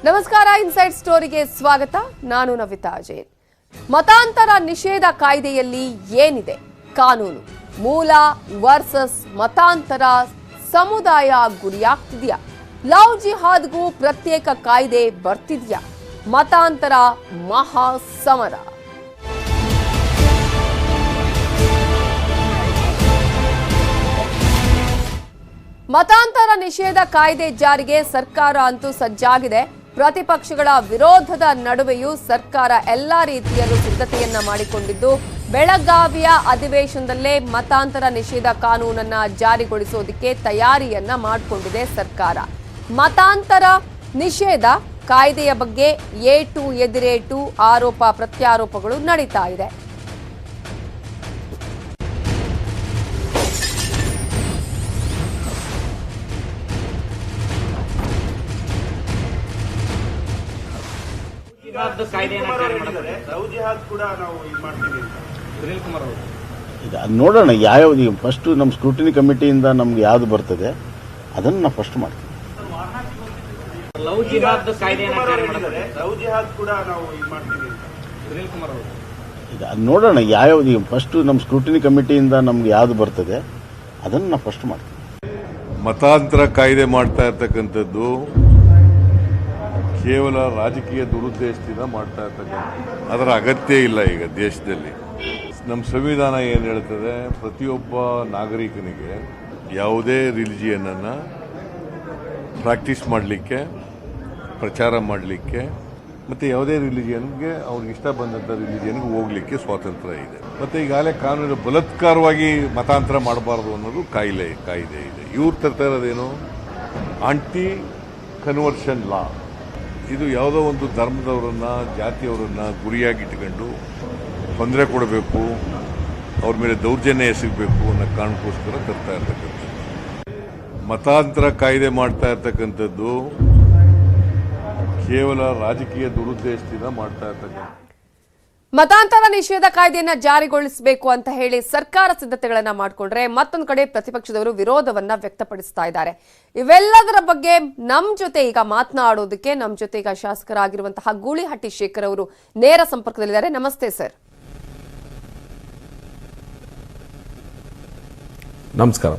ನಮಸ್ಕಾರ, ಇನ್ಸೈಡ್ ಸ್ಟೋರಿಗೆ ಸ್ವಾಗತ. ನಾನು ನವಿತಾ ಜೈನ್. ಮತಾಂತರ ನಿಷೇಧ ಕಾಯ್ದೆಯಲ್ಲಿ ಏನಿದೆ? ಕಾನೂನು ಮೂಲ ವರ್ಸಸ್ ಮತಾಂತರ ಸಮುದಾಯ ಗುರಿಯಾಗ್ತಿದೆಯಾ? ಲವ್ ಜಿಹಾದ್ಗೂ ಪ್ರತ್ಯೇಕ ಕಾಯ್ದೆ ಬರ್ತಿದೆಯಾ? ಮತಾಂತರ ಮಹಾ ಸಮರ. ಮತಾಂತರ ನಿಷೇಧ ಕಾಯ್ದೆ ಜಾರಿಗೆ ಸರ್ಕಾರ ಅಂತೂ ಸಜ್ಜಾಗಿದೆ. ಪ್ರತಿಪಕ್ಷಗಳ ವಿರೋಧದ ನಡುವೆಯೂ ಸರ್ಕಾರ ಎಲ್ಲಾ ರೀತಿಯಲ್ಲೂ ಸಿದ್ಧತೆಯನ್ನ ಮಾಡಿಕೊಂಡಿದ್ದು, ಬೆಳಗಾವಿಯ ಅಧಿವೇಶನದಲ್ಲೇ ಮತಾಂತರ ನಿಷೇಧ ಕಾನೂನನ್ನ ಜಾರಿಗೊಳಿಸೋದಕ್ಕೆ ತಯಾರಿಯನ್ನ ಮಾಡಿಕೊಂಡಿದೆ ಸರ್ಕಾರ. ಮತಾಂತರ ನಿಷೇಧ ಕಾಯ್ದೆಯ ಬಗ್ಗೆ ಏಟು ಎದಿರೇಟು ಆರೋಪ ಪ್ರತ್ಯಾರೋಪಗಳು ನಡೀತಾ ಇದೆ. ಈಗ ನೋಡೋಣ ಯಾವ್ದು ಫಸ್ಟ್ ನಮ್ಮ ಸ್ಕ್ರೂಟಿನಿ ಕಮಿಟಿಯಿಂದ ನಮ್ಗೆ ಯಾವ್ದು ಬರ್ತದೆ ಅದನ್ನು ನಾವು ಫಸ್ಟ್ ಮಾಡ್ತೀವಿ. ಈಗ ನೋಡೋಣ ಯಾವ್ದು ಫಸ್ಟ್ ನಮ್ಮ ಸ್ಕ್ರೂಟಿನಿ ಕಮಿಟಿಯಿಂದ ನಮ್ಗೆ ಯಾವ್ದು ಬರ್ತದೆ ಅದನ್ನು ನಾವು ಫಸ್ಟ್ ಮಾಡ್ತೀವಿ. ಮತಾಂತರ ಕಾಯ್ದೆ ಮಾಡ್ತಾ ಇರ್ತಕ್ಕಂಥದ್ದು ಕೇವಲ ರಾಜಕೀಯ ದುರುದ್ದೇಶದಿಂದ ಮಾಡ್ತಾ ಇರ್ತಕ್ಕಂಥ, ಅದರ ಅಗತ್ಯ ಇಲ್ಲ. ಈಗ ದೇಶದಲ್ಲಿ ನಮ್ಮ ಸಂವಿಧಾನ ಏನು ಹೇಳ್ತದೆ, ಪ್ರತಿಯೊಬ್ಬ ನಾಗರಿಕನಿಗೆ ಯಾವುದೇ ರಿಲಿಜಿಯನನ್ನು ಪ್ರಾಕ್ಟೀಸ್ ಮಾಡಲಿಕ್ಕೆ, ಪ್ರಚಾರ ಮಾಡಲಿಕ್ಕೆ ಮತ್ತು ಯಾವುದೇ ರಿಲಿಜಿಯನ್ಗೆ ಅವ್ರಿಗೆ ಇಷ್ಟ ಬಂದಂಥ ರಿಲಿಜಿಯನ್ಗೆ ಹೋಗಲಿಕ್ಕೆ ಸ್ವಾತಂತ್ರ್ಯ ಇದೆ. ಮತ್ತು ಈಗಾಗಲೇ ಕಾನೂನು ಬಲಾತ್ಕಾರವಾಗಿ ಮತಾಂತರ ಮಾಡಬಾರ್ದು ಅನ್ನೋದು ಕಾಯ್ದೆ ಇದೆ. ಇವ್ರು ತರ್ತಾ ಇರೋದೇನು, ಆಂಟಿ ಕನ್ವರ್ಷನ್ ಲಾ. ಇದು ಯಾವುದೋ ಒಂದು ಧರ್ಮದವರನ್ನು, ಜಾತಿಯವರನ್ನ ಗುರಿಯಾಗಿಟ್ಟುಕೊಂಡು ತೊಂದರೆ ಕೊಡಬೇಕು, ಅವ್ರ ಮೇಲೆ ದೌರ್ಜನ್ಯ ಎಸಗಬೇಕು ಅನ್ನೋ ಕಾರಣಕ್ಕೋಸ್ಕರ ತರ್ತಾ ಇರ್ತಕ್ಕಂಥದ್ದು. ಮತಾಂತರ ಕಾಯ್ದೆ ಮಾಡ್ತಾ ಇರ್ತಕ್ಕಂಥದ್ದು ಕೇವಲ ರಾಜಕೀಯ ದುರುದ್ದೇಶದಿಂದ ಮಾಡ್ತಾ ಇರ್ತಕ್ಕಂಥ. ಮತಾಂತರ ನಿಷೇಧ ಕಾಯ್ದೆಯನ್ನ ಜಾರಿಗೊಳಿಸಬೇಕು ಅಂತ ಹೇಳಿ ಸರ್ಕಾರ ಸಿದ್ಧತೆಗಳನ್ನ ಮಾಡಿಕೊಂಡ್ರೆ, ಮತ್ತೊಂದು ಕಡೆ ಪ್ರತಿಪಕ್ಷದವರು ವಿರೋಧವನ್ನ ವ್ಯಕ್ತಪಡಿಸ್ತಾ ಇದ್ದಾರೆ. ಇವೆಲ್ಲದರ ಬಗ್ಗೆ ನಮ್ ಜೊತೆ ಈಗ ಮಾತನಾಡೋದಕ್ಕೆ ನಮ್ ಜೊತೆ ಈಗ ಶಾಸಕರಾಗಿರುವಂತಹ ಗೂಳಿಹಟ್ಟಿ ಶೇಖರ್ ಅವರು ನೇರ ಸಂಪರ್ಕದಲ್ಲಿದ್ದಾರೆ. ನಮಸ್ತೆ ಸರ್. ನಮಸ್ಕಾರ.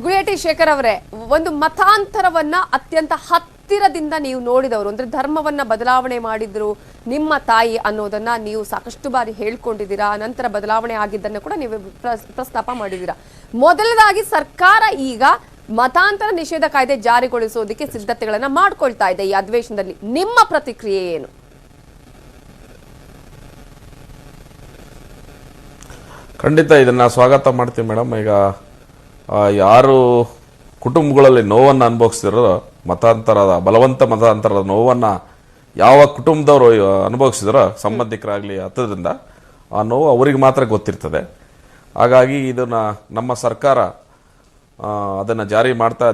ಗೂಳಿಹಟ್ಟಿ ಶೇಖರ್ ಅವರೇ, ಒಂದು ಮತಾಂತರವನ್ನ ಅತ್ಯಂತ ಹತ್ತಿರದಿಂದ ನೀವು ನೋಡಿದವರು, ಅಂದ್ರೆ ಧರ್ಮವನ್ನ ಬದಲಾವಣೆ ಮಾಡಿದ್ರು ನಿಮ್ಮ ತಾಯಿ ಅನ್ನೋದನ್ನ ನೀವು ಸಾಕಷ್ಟು ಬಾರಿ ಹೇಳ್ಕೊಂಡಿದ್ದೀರಾ. ನಂತರ ಬದಲಾವಣೆ ಆಗಿದ್ದನ್ನ ಕೂಡ ನೀವು ಪ್ರಸ್ತಾಪ ಮಾಡಿದ್ದೀರಾ. ಮೊದಲದಾಗಿ ಸರ್ಕಾರ ಈಗ ಮತಾಂತರ ನಿಷೇಧ ಕಾಯ್ದೆ ಜಾರಿಗೊಳಿಸೋದಕ್ಕೆ ಸಿದ್ಧತೆಗಳನ್ನ ಮಾಡ್ಕೊಳ್ತಾ ಇದೆ. ಈ ಅಧಿವೇಶನದಲ್ಲಿ ನಿಮ್ಮ ಪ್ರತಿಕ್ರಿಯೆ ಏನು? ಖಂಡಿತ ಇದನ್ನ ಸ್ವಾಗತ ಮಾಡ್ತೀವಿ ಮೇಡಮ್. ಈಗ ಯಾರು ಕುಟುಂಬಗಳಲ್ಲಿ ನೋವನ್ನು ಅನುಭವಿಸ್ತಿರೋ, ಬಲವಂತ ಮತಾಂತರದ ನೋವನ್ನು ಯಾವ ಕುಟುಂಬದವರು ಅನುಭವಿಸಿದ್ರೋ, ಸಂಬಂಧಿಕರಾಗಲಿ ಹತ್ತಿರದಿಂದ, ಆ ನೋವು ಅವರಿಗೆ ಮಾತ್ರ ಗೊತ್ತಿರ್ತದೆ. ಹಾಗಾಗಿ ಇದನ್ನ ನಮ್ಮ ಸರ್ಕಾರ ಅದನ್ನು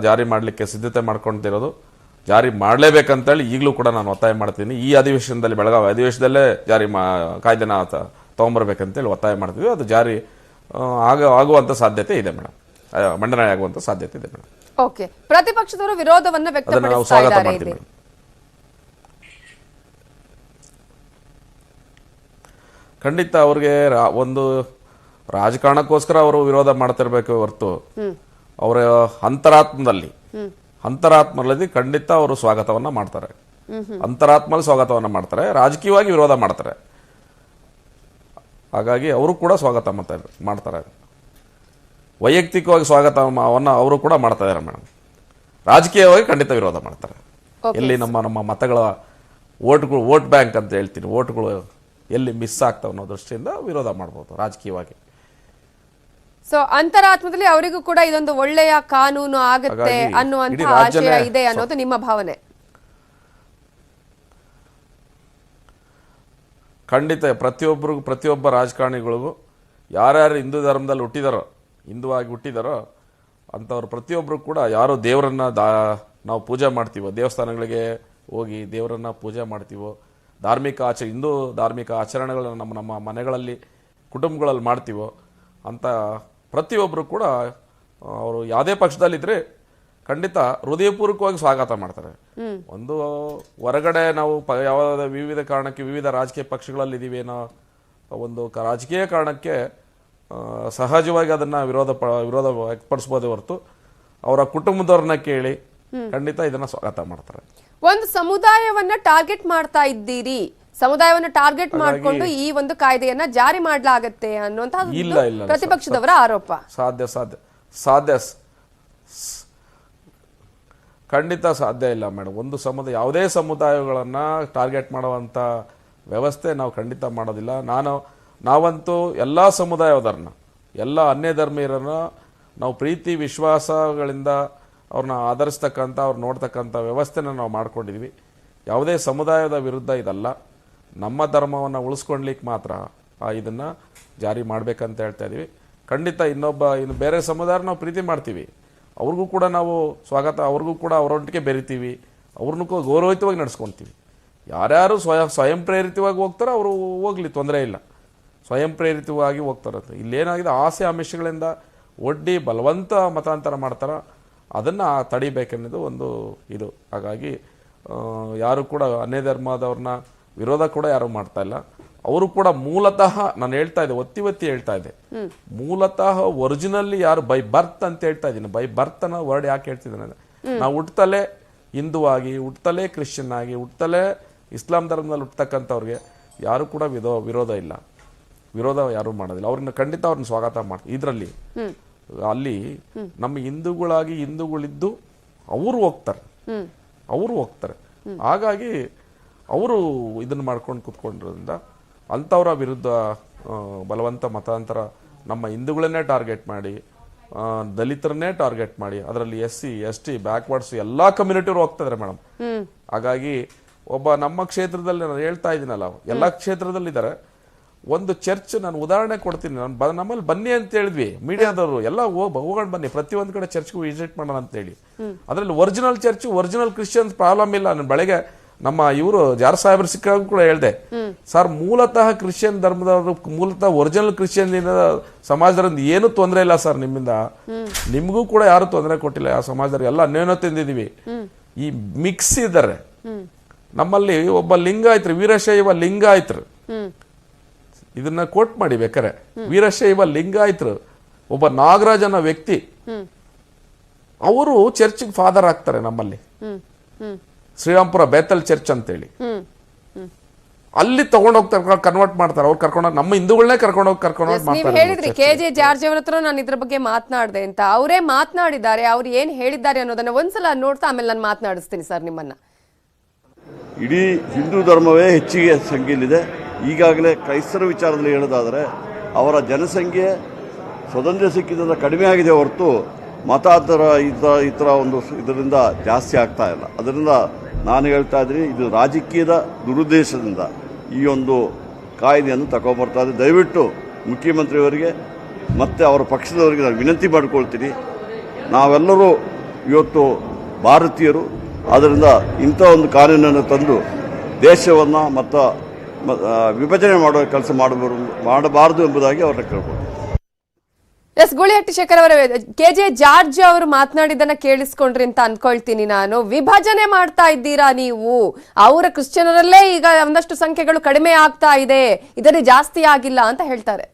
ಜಾರಿ ಮಾಡಲಿಕ್ಕೆ ಸಿದ್ಧತೆ ಮಾಡ್ಕೊಳ್ತಿರೋದು. ಜಾರಿ ಮಾಡಲೇಬೇಕಂತೇಳಿ ಈಗಲೂ ಕೂಡ ನಾನು ಒತ್ತಾಯ ಮಾಡ್ತೀನಿ. ಈ ಅಧಿವೇಶನದಲ್ಲಿ, ಬೆಳಗಾವಿ ಅಧಿವೇಶನದಲ್ಲೇ ಕಾಯ್ದೆನ ತೊಗೊಂಬರ್ಬೇಕಂತೇಳಿ ಒತ್ತಾಯ ಮಾಡ್ತೀವಿ. ಅದು ಜಾರಿ ಆಗುವಂಥ ಸಾಧ್ಯತೆ ಇದೆ ಮೇಡಮ್, ಮಂಡನೆ ಆಗುವಂಥ ಸಾಧ್ಯತೆ ಇದೆ ಮೇಡಮ್. ಓಕೆ, ಪ್ರತಿಪಕ್ಷದವರು ವಿರೋಧವನ್ನ ವ್ಯಕ್ತಪಡಿಸ್ತಾ ಇದ್ದಾರೆ. ಖಂಡಿತ ಅವ್ರಿಗೆ ಒಂದು ರಾಜಕಾರಣಕ್ಕೋಸ್ಕರ ಅವರು ವಿರೋಧ ಮಾಡ್ತಿರ್ಬೇಕು ಹೊರತು, ಅವರ ಅಂತರಾತ್ಮದಲ್ಲಿ ಖಂಡಿತ ಅವರು ಸ್ವಾಗತವನ್ನ ಮಾಡ್ತಾರೆ. ಅಂತರಾತ್ಮಲ್ಲಿ ಸ್ವಾಗತವನ್ನ ಮಾಡ್ತಾರೆ, ರಾಜಕೀಯವಾಗಿ ವಿರೋಧ ಮಾಡ್ತಾರೆ. ಹಾಗಾಗಿ ಅವರು ಕೂಡ ಸ್ವಾಗತ ಮಾಡ್ತಾರೆ. ವೈಯಕ್ತಿಕವಾಗಿ ಸ್ವಾಗತವನ್ನ ಅವರು ಕೂಡ ಮಾಡ್ತಾ ಇದ್ದಾರೆ ಮೇಡಮ್. ರಾಜಕೀಯವಾಗಿ ಖಂಡಿತ ವಿರೋಧ ಮಾಡ್ತಾರೆ. ಎಲ್ಲಿ ನಮ್ಮ ಮತಗಳ ವೋಟ್ ಬ್ಯಾಂಕ್ ಅಂತ ಹೇಳ್ತೀನಿ, ವೋಟ್ಗಳು ಎಲ್ಲಿ ಮಿಸ್ ಆಗ್ತಾವ ಅನ್ನೋ ದೃಷ್ಟಿಯಿಂದ ವಿರೋಧ ಮಾಡಬಹುದು ರಾಜಕೀಯವಾಗಿ. ಸೊ ಅಂತರಾತ್ಮದಲ್ಲಿ ಅವರಿಗೂ ಕೂಡ ಇದೊಂದು ಒಳ್ಳೆಯ ಕಾನೂನು ಆಗುತ್ತೆ ಅನ್ನುವಂತ ಆಶಯ ಇದೆ ಅನ್ನೋದು ನಿಮ್ಮ ಭಾವನೆ? ಖಂಡಿತ ಪ್ರತಿಯೊಬ್ಬ ರಾಜಕಾರಣಿಗಳಿಗೂ ಯಾರ್ಯಾರು ಹಿಂದೂ ಧರ್ಮದಲ್ಲಿ ಹಿಂದುವಾಗಿ ಹುಟ್ಟಿದಾರೋ ಅಂಥವ್ರು ಪ್ರತಿಯೊಬ್ಬರು ಕೂಡ, ಯಾರು ದೇವರನ್ನ ನಾವು ಪೂಜೆ ಮಾಡ್ತೀವೋ, ದೇವಸ್ಥಾನಗಳಿಗೆ ಹೋಗಿ ದೇವರನ್ನ ಪೂಜೆ ಮಾಡ್ತೀವೋ, ಹಿಂದೂ ಧಾರ್ಮಿಕ ಆಚರಣೆಗಳನ್ನು ನಮ್ಮ ಮನೆಗಳಲ್ಲಿ, ಕುಟುಂಬಗಳಲ್ಲಿ ಮಾಡ್ತೀವೋ ಅಂತ ಪ್ರತಿಯೊಬ್ಬರು ಕೂಡ ಅವರು ಯಾವುದೇ ಪಕ್ಷದಲ್ಲಿದ್ದರೆ ಖಂಡಿತ ಹೃದಯಪೂರ್ವಕವಾಗಿ ಸ್ವಾಗತ ಮಾಡ್ತಾರೆ. ಒಂದು ಹೊರಗಡೆ ನಾವು ಯಾವುದಾದ ವಿವಿಧ ಕಾರಣಕ್ಕೆ ವಿವಿಧ ರಾಜಕೀಯ ಪಕ್ಷಗಳಲ್ಲಿ ಇದೀವಿ ಅನ್ನೋ ಒಂದು ರಾಜಕೀಯ ಕಾರಣಕ್ಕೆ ಸಹಜವಾಗಿ ಅದನ್ನ ವಿರೋಧ ವ್ಯಕ್ತಪಡಿಸಬಹುದೇ ಹೊರತು ಅವರ ಕುಟುಂಬದವ್ರನ್ನ ಕೇಳಿ ಖಂಡಿತ ಇದನ್ನ ಸ್ವಾಗತ ಮಾಡ್ತಾರೆ. ಒಂದು ಸಮುದಾಯವನ್ನ ಟಾರ್ಗೆಟ್ ಮಾಡ್ತಾ ಇದ್ದೀರಿ, ಸಮುದಾಯವನ್ನ ಟಾರ್ಗೆಟ್ ಮಾಡಿಕೊಂಡು ಈ ಒಂದು ಕಾಯ್ದೆಯನ್ನ ಜಾರಿ ಮಾಡಲಾಗತ್ತೆ ಅನ್ನುವಂತಹ ಪ್ರತಿಪಕ್ಷದವರ ಆರೋಪ. ಸಾಧ್ಯ ಖಂಡಿತ ಸಾಧ್ಯ ಇಲ್ಲ ಮೇಡಮ್. ಒಂದು ಯಾವುದೇ ಸಮುದಾಯಗಳನ್ನ ಟಾರ್ಗೆಟ್ ಮಾಡುವಂತ ವ್ಯವಸ್ಥೆ ನಾವು ಖಂಡಿತ ಮಾಡೋದಿಲ್ಲ. ನಾವಂತೂ ಎಲ್ಲಾ ಸಮುದಾಯದವ್ರನ್ನ, ಎಲ್ಲ ಅನ್ಯ ಧರ್ಮೀಯರನ್ನ ನಾವು ಪ್ರೀತಿ ವಿಶ್ವಾಸಗಳಿಂದ ಅವ್ರನ್ನ ಆಧರಿಸ್ತಕ್ಕಂಥ ಅವ್ರು ನೋಡ್ತಕ್ಕಂಥ ವ್ಯವಸ್ಥೆನ ನಾವು ಮಾಡ್ಕೊಂಡಿದ್ವಿ. ಯಾವುದೇ ಸಮುದಾಯದ ವಿರುದ್ಧ ಇದಲ್ಲ. ನಮ್ಮ ಧರ್ಮವನ್ನು ಉಳಿಸ್ಕೊಳ್ಲಿಕ್ಕೆ ಮಾತ್ರ ಇದನ್ನ ಜಾರಿ ಮಾಡ್ಬೇಕಂತ ಹೇಳ್ತಾ ಇದೀವಿ. ಖಂಡಿತ ಇನ್ನು ಬೇರೆ ಸಮುದಾಯ ನಾವು ಪ್ರೀತಿ ಮಾಡ್ತೀವಿ, ಅವ್ರಿಗೂ ಕೂಡ ನಾವು ಸ್ವಾಗತ, ಅವ್ರಿಗೂ ಕೂಡ ಅವರೊಟ್ಟಿಗೆ ಬೆರಿತೀವಿ, ಅವ್ರನ್ನೂ ಗೌರವಯುತವಾಗಿ ನಡೆಸ್ಕೊಳ್ತೀವಿ. ಯಾರ್ಯಾರು ಸ್ವಯಂ ಪ್ರೇರಿತವಾಗಿ ಹೋಗ್ತಾರೋ ಅವರು ಹೋಗ್ಲಿ, ತೊಂದರೆ ಇಲ್ಲ. ಸ್ವಯಂ ಪ್ರೇರಿತವಾಗಿ ಹೋಗ್ತಾರೆ. ಇಲ್ಲೇನಾಗಿದೆ, ಆಸೆ ಆಮಿಷಗಳಿಂದ ಒಡ್ಡಿ ಬಲವಂತ ಮತಾಂತರ ಮಾಡ್ತಾರ, ಅದನ್ನು ತಡಿಬೇಕೆನ್ನೋದು ಒಂದು ಇದು. ಹಾಗಾಗಿ ಯಾರು ಕೂಡ ಅನ್ಯ ಧರ್ಮದವ್ರನ್ನ ವಿರೋಧ ಕೂಡ ಯಾರು ಮಾಡ್ತಾ ಇಲ್ಲ. ಅವರು ಕೂಡ ಮೂಲತಃ, ನಾನು ಹೇಳ್ತಾ ಇದ್ದೆ, ಒತ್ತಿ ಹೇಳ್ತಾ ಇದ್ದೆ, ಮೂಲತಃ ಒರಿಜಿನಲಿ ಯಾರು ಬೈ ಬರ್ತ್ ಅಂತ ಹೇಳ್ತಾ ಇದ್ದೀನಿ. ಬೈ ಬರ್ತ್ ಅನ್ನೋ ವರ್ಡ್ ಯಾಕೆ ಹೇಳ್ತಿದ್ದೇನೆ, ನಾವು ಹುಟ್ಟತಲೇ ಹಿಂದೂ ಆಗಿ, ಹುಟ್ಟತಲೇ ಕ್ರಿಶ್ಚಿಯನ್ ಆಗಿ, ಹುಟ್ಟತಲೇ ಇಸ್ಲಾಂ ಧರ್ಮದಲ್ಲಿ ಹುಟ್ಟತಕ್ಕಂಥವ್ರಿಗೆ ಯಾರು ಕೂಡ ವಿರೋಧ ಇಲ್ಲ, ವಿರೋಧ ಯಾರು ಮಾಡೋದಿಲ್ಲ. ಅವ್ರನ್ನ ಖಂಡಿತ ಅವ್ರನ್ನ ಸ್ವಾಗತ ಮಾಡ್ತೀವಿ. ಇದರಲ್ಲಿ ಅಲ್ಲಿ ನಮ್ಮ ಹಿಂದೂಗಳಿದ್ದು ಅವರು ಹೋಗ್ತಾರೆ. ಹಾಗಾಗಿ ಅವರು ಇದನ್ನ ಮಾಡ್ಕೊಂಡು ಕೂತ್ಕೊಂಡಿರೋದ್ರಿಂದ ಅಂಥವ್ರ ವಿರುದ್ಧ ಬಲವಂತ ಮತಾಂತರ ನಮ್ಮ ಹಿಂದೂಗಳನ್ನೇ ಟಾರ್ಗೆಟ್ ಮಾಡಿ, ದಲಿತರನ್ನೇ ಟಾರ್ಗೆಟ್ ಮಾಡಿ, ಅದರಲ್ಲಿ SC ST ಬ್ಯಾಕ್ವರ್ಡ್ಸ್ ಎಲ್ಲಾ ಕಮ್ಯುನಿಟಿಯವರು ಹೋಗ್ತಿದ್ದಾರೆ ಮೇಡಮ್. ಹಾಗಾಗಿ ನಮ್ಮ ಕ್ಷೇತ್ರದಲ್ಲಿ ನಾನು ಹೇಳ್ತಾ ಇದ್ದೀನಲ್ಲ, ಎಲ್ಲಾ ಕ್ಷೇತ್ರದಲ್ಲಿದ್ದಾರೆ. ಒಂದು ಚರ್ಚ್, ನಾನು ಉದಾಹರಣೆ ಕೊಡ್ತೀನಿ. ನಮ್ಮಲ್ಲಿ ಬನ್ನಿ ಅಂತ ಹೇಳಿದ್ವಿ, ಮೀಡಿಯಾದವರು ಎಲ್ಲ ಹೋಗೋಣ ಬನ್ನಿ, ಪ್ರತಿಯೊಂದು ಕಡೆ ಚರ್ಚ್ಗೂ ವಿಸಿಟ್ ಮಾಡೋಣ ಅಂತ ಹೇಳಿ. ಅದರಲ್ಲಿ original church, original Christians problem ಇಲ್ಲ. ನಾನು ಬೆಳಗ್ಗೆ ನಮ್ಮ ಇವರು ಜಾರ್ ಸಾಹೇಬ್ರು ಸಿಕ್ಕಾಗ ಕೂಡ ಹೇಳಿದೆ, ಸರ್ ಮೂಲತಃ ಕ್ರಿಶ್ಚಿಯನ್ ಧರ್ಮದವರು, ಮೂಲತಃ ಒರಿಜಿನಲ್ ಕ್ರಿಶ್ಚಿಯನ್ ಸಮಾಜದಿಂದ ಏನು ತೊಂದರೆ ಇಲ್ಲ ಸರ್, ನಿಮ್ಮಿಂದ ನಿಮ್ಗೂ ಕೂಡ ಯಾರು ತೊಂದರೆ ಕೊಟ್ಟಿಲ್ಲ. ಯಾವ ಸಮಾಜದವ್ರು ಎಲ್ಲ ಅನ್ಯೋನ್ಯತೆ ತಿಂದಿದೀವಿ. ಈ ಮಿಕ್ಸ್ ಇದ್ದಾರೆ ನಮ್ಮಲ್ಲಿ. ಒಬ್ಬ ಲಿಂಗಾಯತ್ರು, ವೀರಶೈವ ಲಿಂಗಾಯತ್ರು, ಇದನ್ನ ಕೋಟ್ ಮಾಡಿ ಬೇಕಾರೆ, ವೀರಶೈವ ಲಿಂಗಾಯತ್ರು ಒಬ್ಬ ನಾಗರಾಜ್ ಅನ್ನೋ ವ್ಯಕ್ತಿ, ಅವರು ಚರ್ಚ್ಗೆ ಫಾದರ್ ಆಗ್ತಾರೆ ನಮ್ಮಲ್ಲಿ. ಶ್ರೀರಾಮ್ಪುರ ಬೇತಲ್ ಚರ್ಚ್ ಅಂತೇಳಿ ಅಲ್ಲಿ ತಗೊಂಡೋಗ್ತಾರೆ, ಕನ್ವರ್ಟ್ ಮಾಡ್ತಾರೆ. ಅವ್ರು ಕರ್ಕೊಂಡೋಗಿ ನಮ್ಮ ಹಿಂದೂಗಳನ್ನೇ ಕರ್ಕೊಂಡೋಗಿ ನೀವು ಹೇಳಿದ್ರಿ KJ ಜಾರ್ಜ್ ಅವ್ರ ಹತ್ರ ನಾನು ಇದ್ರ ಬಗ್ಗೆ ಮಾತನಾಡಿದೆ ಅಂತ. ಅವರೇ ಮಾತನಾಡಿದ್ದಾರೆ, ಅವ್ರು ಏನ್ ಹೇಳಿದ್ದಾರೆ ಅನ್ನೋದನ್ನ ಒಂದ್ಸಲ ನೋಡ್ತಾ ಆಮೇಲೆ ನಾನು ಮಾತನಾಡಿಸ್ತೀನಿ ಸರ್ ನಿಮ್ಮನ್ನ. ಇಡೀ ಹಿಂದೂ ಧರ್ಮವೇ ಹೆಚ್ಚಿಗೆ ಸಂಖ್ಯೆಯಲ್ಲಿದೆ. ಈಗಾಗಲೇ ಕ್ರೈಸ್ತರ ವಿಚಾರದಲ್ಲಿ ಹೇಳೋದಾದರೆ ಅವರ ಜನಸಂಖ್ಯೆ ಸ್ವತಂತ್ರ ಸಿಕ್ಕಿದ್ದರಿಂದ ಕಡಿಮೆ ಆಗಿದೆ ಹೊರತು ಮತಾಂತರ ಈ ಥರ ಒಂದು ಇದರಿಂದ ಜಾಸ್ತಿ ಆಗ್ತಾ ಇಲ್ಲ. ಅದರಿಂದ ನಾನು ಹೇಳ್ತಾ ಇದ್ದೀನಿ, ಇದು ರಾಜಕೀಯದ ದುರುದ್ದೇಶದಿಂದ ಈ ಒಂದು ಕಾಯ್ದೆಯನ್ನು ತಗೊಂಬರ್ತಾ ಇದೆ. ದಯವಿಟ್ಟು ಮುಖ್ಯಮಂತ್ರಿಯವರಿಗೆ ಮತ್ತು ಅವರ ಪಕ್ಷದವರಿಗೆ ನಾನು ವಿನಂತಿ ಮಾಡಿಕೊಳ್ತೀನಿ, ನಾವೆಲ್ಲರೂ ಇವತ್ತು ಭಾರತೀಯರು, ಆದ್ದರಿಂದ ಇಂಥ ಒಂದು ಕಾನೂನನ್ನು ತಂದು ದೇಶವನ್ನು ಮತ್ತು ವಿಭಜನೆ ಮಾಡುವ ಕೆಲಸ ಮಾಡಬಾರದು ಎಂಬುದಾಗಿ ಅವ್ರನ್ನ ಕೇಳ್ಬೋದು. ಗೂಳಿಹಟ್ಟಿ ಶೇಖರ್ ಅವರ KJ ಜಾರ್ಜ್ ಅವರು ಮಾತನಾಡಿದ್ದನ್ನ ಕೇಳಿಸ್ಕೊಂಡ್ರಿ ಅಂತ ಅನ್ಕೊಳ್ತೀನಿ ನಾನು. ವಿಭಜನೆ ಮಾಡ್ತಾ ಇದ್ದೀರಾ ನೀವು, ಅವರ ಕ್ರಿಶ್ಚಿಯನರಲ್ಲೇ ಈಗ ಒಂದಷ್ಟು ಸಂಖ್ಯೆಗಳು ಕಡಿಮೆ ಆಗ್ತಾ ಇದೆ, ಇದರಲ್ಲಿ ಜಾಸ್ತಿ ಆಗಿಲ್ಲ ಅಂತ ಹೇಳ್ತಾರೆ.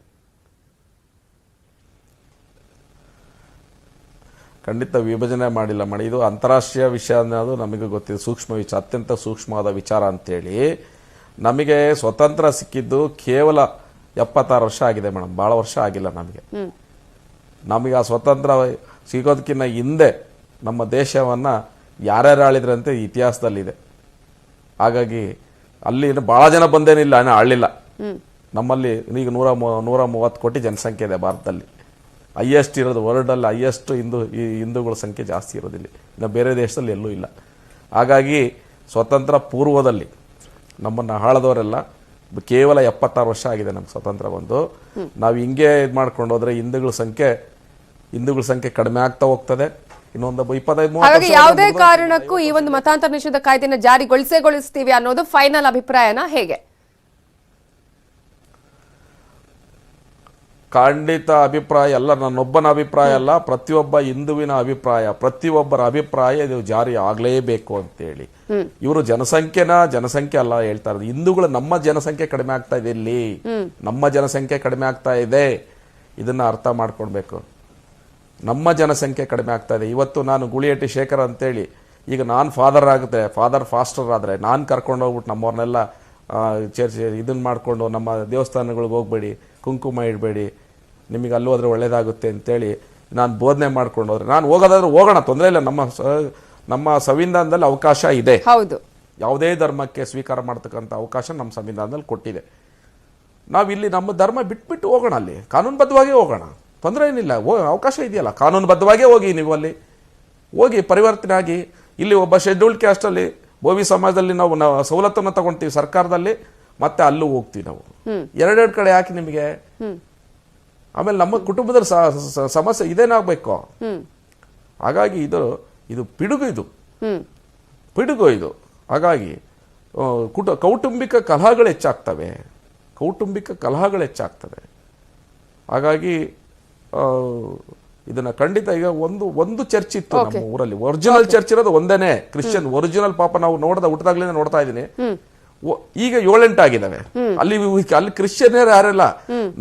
ಖಂಡಿತ ವಿಭಜನೆ ಮಾಡಿಲ್ಲ ಮಾಡಿ, ಇದು ಅಂತಾರಾಷ್ಟ್ರೀಯ ವಿಷಯ ಅನ್ನೋದು ನಮಗೆ ಗೊತ್ತಿದೆ, ಸೂಕ್ಷ್ಮ ವಿಚಾರ, ಅತ್ಯಂತ ಸೂಕ್ಷ್ಮವಾದ ವಿಚಾರ ಅಂತೇಳಿ. ನಮಗೆ ಸ್ವತಂತ್ರ ಸಿಕ್ಕಿದ್ದು ಕೇವಲ 76 ವರ್ಷ ಆಗಿದೆ ಮೇಡಮ್, ಬಹಳ ವರ್ಷ ಆಗಿಲ್ಲ ನಮಗೆ. ನಮಗೆ ಆ ಸ್ವತಂತ್ರ ಸಿಗೋದಕ್ಕಿಂತ ಹಿಂದೆ ನಮ್ಮ ದೇಶವನ್ನ ಯಾರ್ಯಾರು ಆಳಿದ್ರಂತೆ ಇತಿಹಾಸದಲ್ಲಿದೆ. ಹಾಗಾಗಿ ಅಲ್ಲಿ ಬಹಳ ಜನ ಬಂದೇನಿಲ್ಲ, ಆಳಿಲ್ಲ. ನಮ್ಮಲ್ಲಿ ಈಗ 130 ಕೋಟಿ ಜನಸಂಖ್ಯೆ ಇದೆ ಭಾರತದಲ್ಲಿ. ಹೈಯೆಸ್ಟ್ ಇರೋದು ವರ್ಲ್ಡ್ ಅಲ್ಲಿ, ಹೈಯೆಸ್ಟ್ ಹಿಂದೂಗಳ ಸಂಖ್ಯೆ ಜಾಸ್ತಿ ಇರೋದಿಲ್ಲ, ಇನ್ನು ಬೇರೆ ದೇಶದಲ್ಲಿ ಎಲ್ಲೂ ಇಲ್ಲ. ಹಾಗಾಗಿ ಸ್ವತಂತ್ರ ಪೂರ್ವದಲ್ಲಿ ನಮ್ಮನ್ನು ಆಳದವರೆಲ್ಲ ಕೇವಲ 76 ವರ್ಷ ಆಗಿದೆ ನಮ್ಗೆ ಸ್ವತಂತ್ರ ಬಂದು. ನಾವು ಹಿಂಗೆ ಇದು ಮಾಡ್ಕೊಂಡು ಹೋದ್ರೆ ಹಿಂದೂಗಳ ಸಂಖ್ಯೆ ಕಡಿಮೆ ಆಗ್ತಾ ಹೋಗ್ತದೆ. ಇನ್ನೊಂದು 25-30 ಯಾವುದೇ ಕಾರಣಕ್ಕೂ ಈ ಒಂದು ಮತಾಂತರ ನಿಷೇಧ ಕಾಯ್ದೆನ ಜಾರಿಗೊಳಿಸ್ತೀವಿ ಅನ್ನೋದು ಫೈನಲ್ ಅಭಿಪ್ರಾಯನ ಹೇಗೆ? ಖಂಡಿತ ಅಭಿಪ್ರಾಯ ಅಲ್ಲ, ನನ್ನೊಬ್ಬನ ಅಭಿಪ್ರಾಯ ಅಲ್ಲ, ಪ್ರತಿಯೊಬ್ಬ ಹಿಂದುವಿನ ಅಭಿಪ್ರಾಯ, ಪ್ರತಿಯೊಬ್ಬರ ಅಭಿಪ್ರಾಯ ಇದು ಜಾರಿ ಆಗಲೇಬೇಕು ಅಂತೇಳಿ. ಇವರು ಜನಸಂಖ್ಯೆ ಅಲ್ಲ ಹೇಳ್ತಾ ಇರೋದು, ಹಿಂದೂಗಳು ನಮ್ಮ ಜನಸಂಖ್ಯೆ ಕಡಿಮೆ ಆಗ್ತಾ ಇದೆ, ಇಲ್ಲಿ ನಮ್ಮ ಜನಸಂಖ್ಯೆ ಕಡಿಮೆ ಆಗ್ತಾ ಇದೆ, ಇದನ್ನ ಅರ್ಥ ಮಾಡ್ಕೊಳ್ಬೇಕು. ನಮ್ಮ ಜನಸಂಖ್ಯೆ ಕಡಿಮೆ ಆಗ್ತಾ ಇದೆ. ಇವತ್ತು ನಾನು ಗುಳಿಹಟ್ಟಿ ಶೇಖರ್ ಅಂತೇಳಿ, ಈಗ ನಾನು ಫಾದರ್ ಫಾಸ್ಟರ್ ಆದ್ರೆ ನಾನು ಕರ್ಕೊಂಡು ಹೋಗ್ಬಿಟ್ಟು ನಮ್ಮವ್ರನ್ನೆಲ್ಲ ಇದನ್ನ ಮಾಡ್ಕೊಂಡು ನಮ್ಮ ದೇವಸ್ಥಾನಗಳಿಗೆ ಹೋಗ್ಬೇಡಿ, ಕುಂಕುಮ ಇಡಬೇಡಿ, ನಿಮಗೆ ಅಲ್ಲಿ ಹೋದ್ರೆ ಒಳ್ಳೇದಾಗುತ್ತೆ ಅಂತೇಳಿ ನಾನು ಬೋಧನೆ ಮಾಡ್ಕೊಂಡು ಹೋದ್ರೆ, ನಾನು ಹೋಗೋದಾದ್ರೆ ಹೋಗೋಣ, ತೊಂದರೆ ಇಲ್ಲ, ನಮ್ಮ ಸಂವಿಧಾನದಲ್ಲಿ ಅವಕಾಶ ಇದೆ. ಹೌದು, ಯಾವುದೇ ಧರ್ಮಕ್ಕೆ ಸ್ವೀಕಾರ ಮಾಡ್ತಕ್ಕಂಥ ಅವಕಾಶ ನಮ್ಮ ಸಂವಿಧಾನದಲ್ಲಿ ಕೊಟ್ಟಿದೆ. ನಾವಿಲ್ಲಿ ನಮ್ಮ ಧರ್ಮ ಬಿಟ್ಬಿಟ್ಟು ಹೋಗೋಣ, ಅಲ್ಲಿ ಕಾನೂನುಬದ್ಧವಾಗಿ ಹೋಗೋಣ, ತೊಂದರೆ ಏನಿಲ್ಲ, ಅವಕಾಶ ಇದೆಯಲ್ಲ, ಕಾನೂನುಬದ್ಧವಾಗೇ ಹೋಗಿ, ನೀವು ಅಲ್ಲಿ ಹೋಗಿ ಪರಿವರ್ತನೆ ಆಗಿ. ಇಲ್ಲಿ ಒಬ್ಬ ಶೆಡ್ಯೂಲ್ಡ್ ಕ್ಯಾಸ್ಟಲ್ಲಿ ಬೋವಿ ಸಮಾಜದಲ್ಲಿ ನಾವು ಸವಲತ್ತನ್ನು ತಗೊಳ್ತೀವಿ ಸರ್ಕಾರದಲ್ಲಿ, ಮತ್ತೆ ಅಲ್ಲೂ ಹೋಗ್ತೀವಿ ನಾವು. ಎರಡೆರಡು ಕಡೆ ಯಾಕೆ ನಿಮಗೆ? ಆಮೇಲೆ ನಮ್ಮ ಕುಟುಂಬದ ಸಮಸ್ಯೆ ಇದೇನಾಗಬೇಕು. ಹಾಗಾಗಿ ಇದು ಪಿಡುಗು ಇದು. ಹಾಗಾಗಿ ಕೌಟುಂಬಿಕ ಕಲಹಗಳು ಹೆಚ್ಚಾಗ್ತವೆ. ಹಾಗಾಗಿ ಇದನ್ನ ಖಂಡಿತ ಈಗ ಒಂದು ಚರ್ಚ್ ಇತ್ತು ನಮ್ಮ ಊರಲ್ಲಿ, ಒರಿಜಿನಲ್ ಚರ್ಚ್ ಇರೋದು ಒಂದೇನೆ, ಕ್ರಿಶ್ಚಿಯನ್ ಒರಿಜಿನಲ್. ಪಾಪ ನಾವು ಹುಟ್ಟದಾಗ್ಲಿಂದ ನೋಡ್ತಾ ಇದೀನಿ, ಈಗ 7-8 ಆಗಿದಾವೆ. ಅಲ್ಲಿ ಕ್ರಿಶ್ಚಿಯನ್ ಯಾರೆಲ್ಲ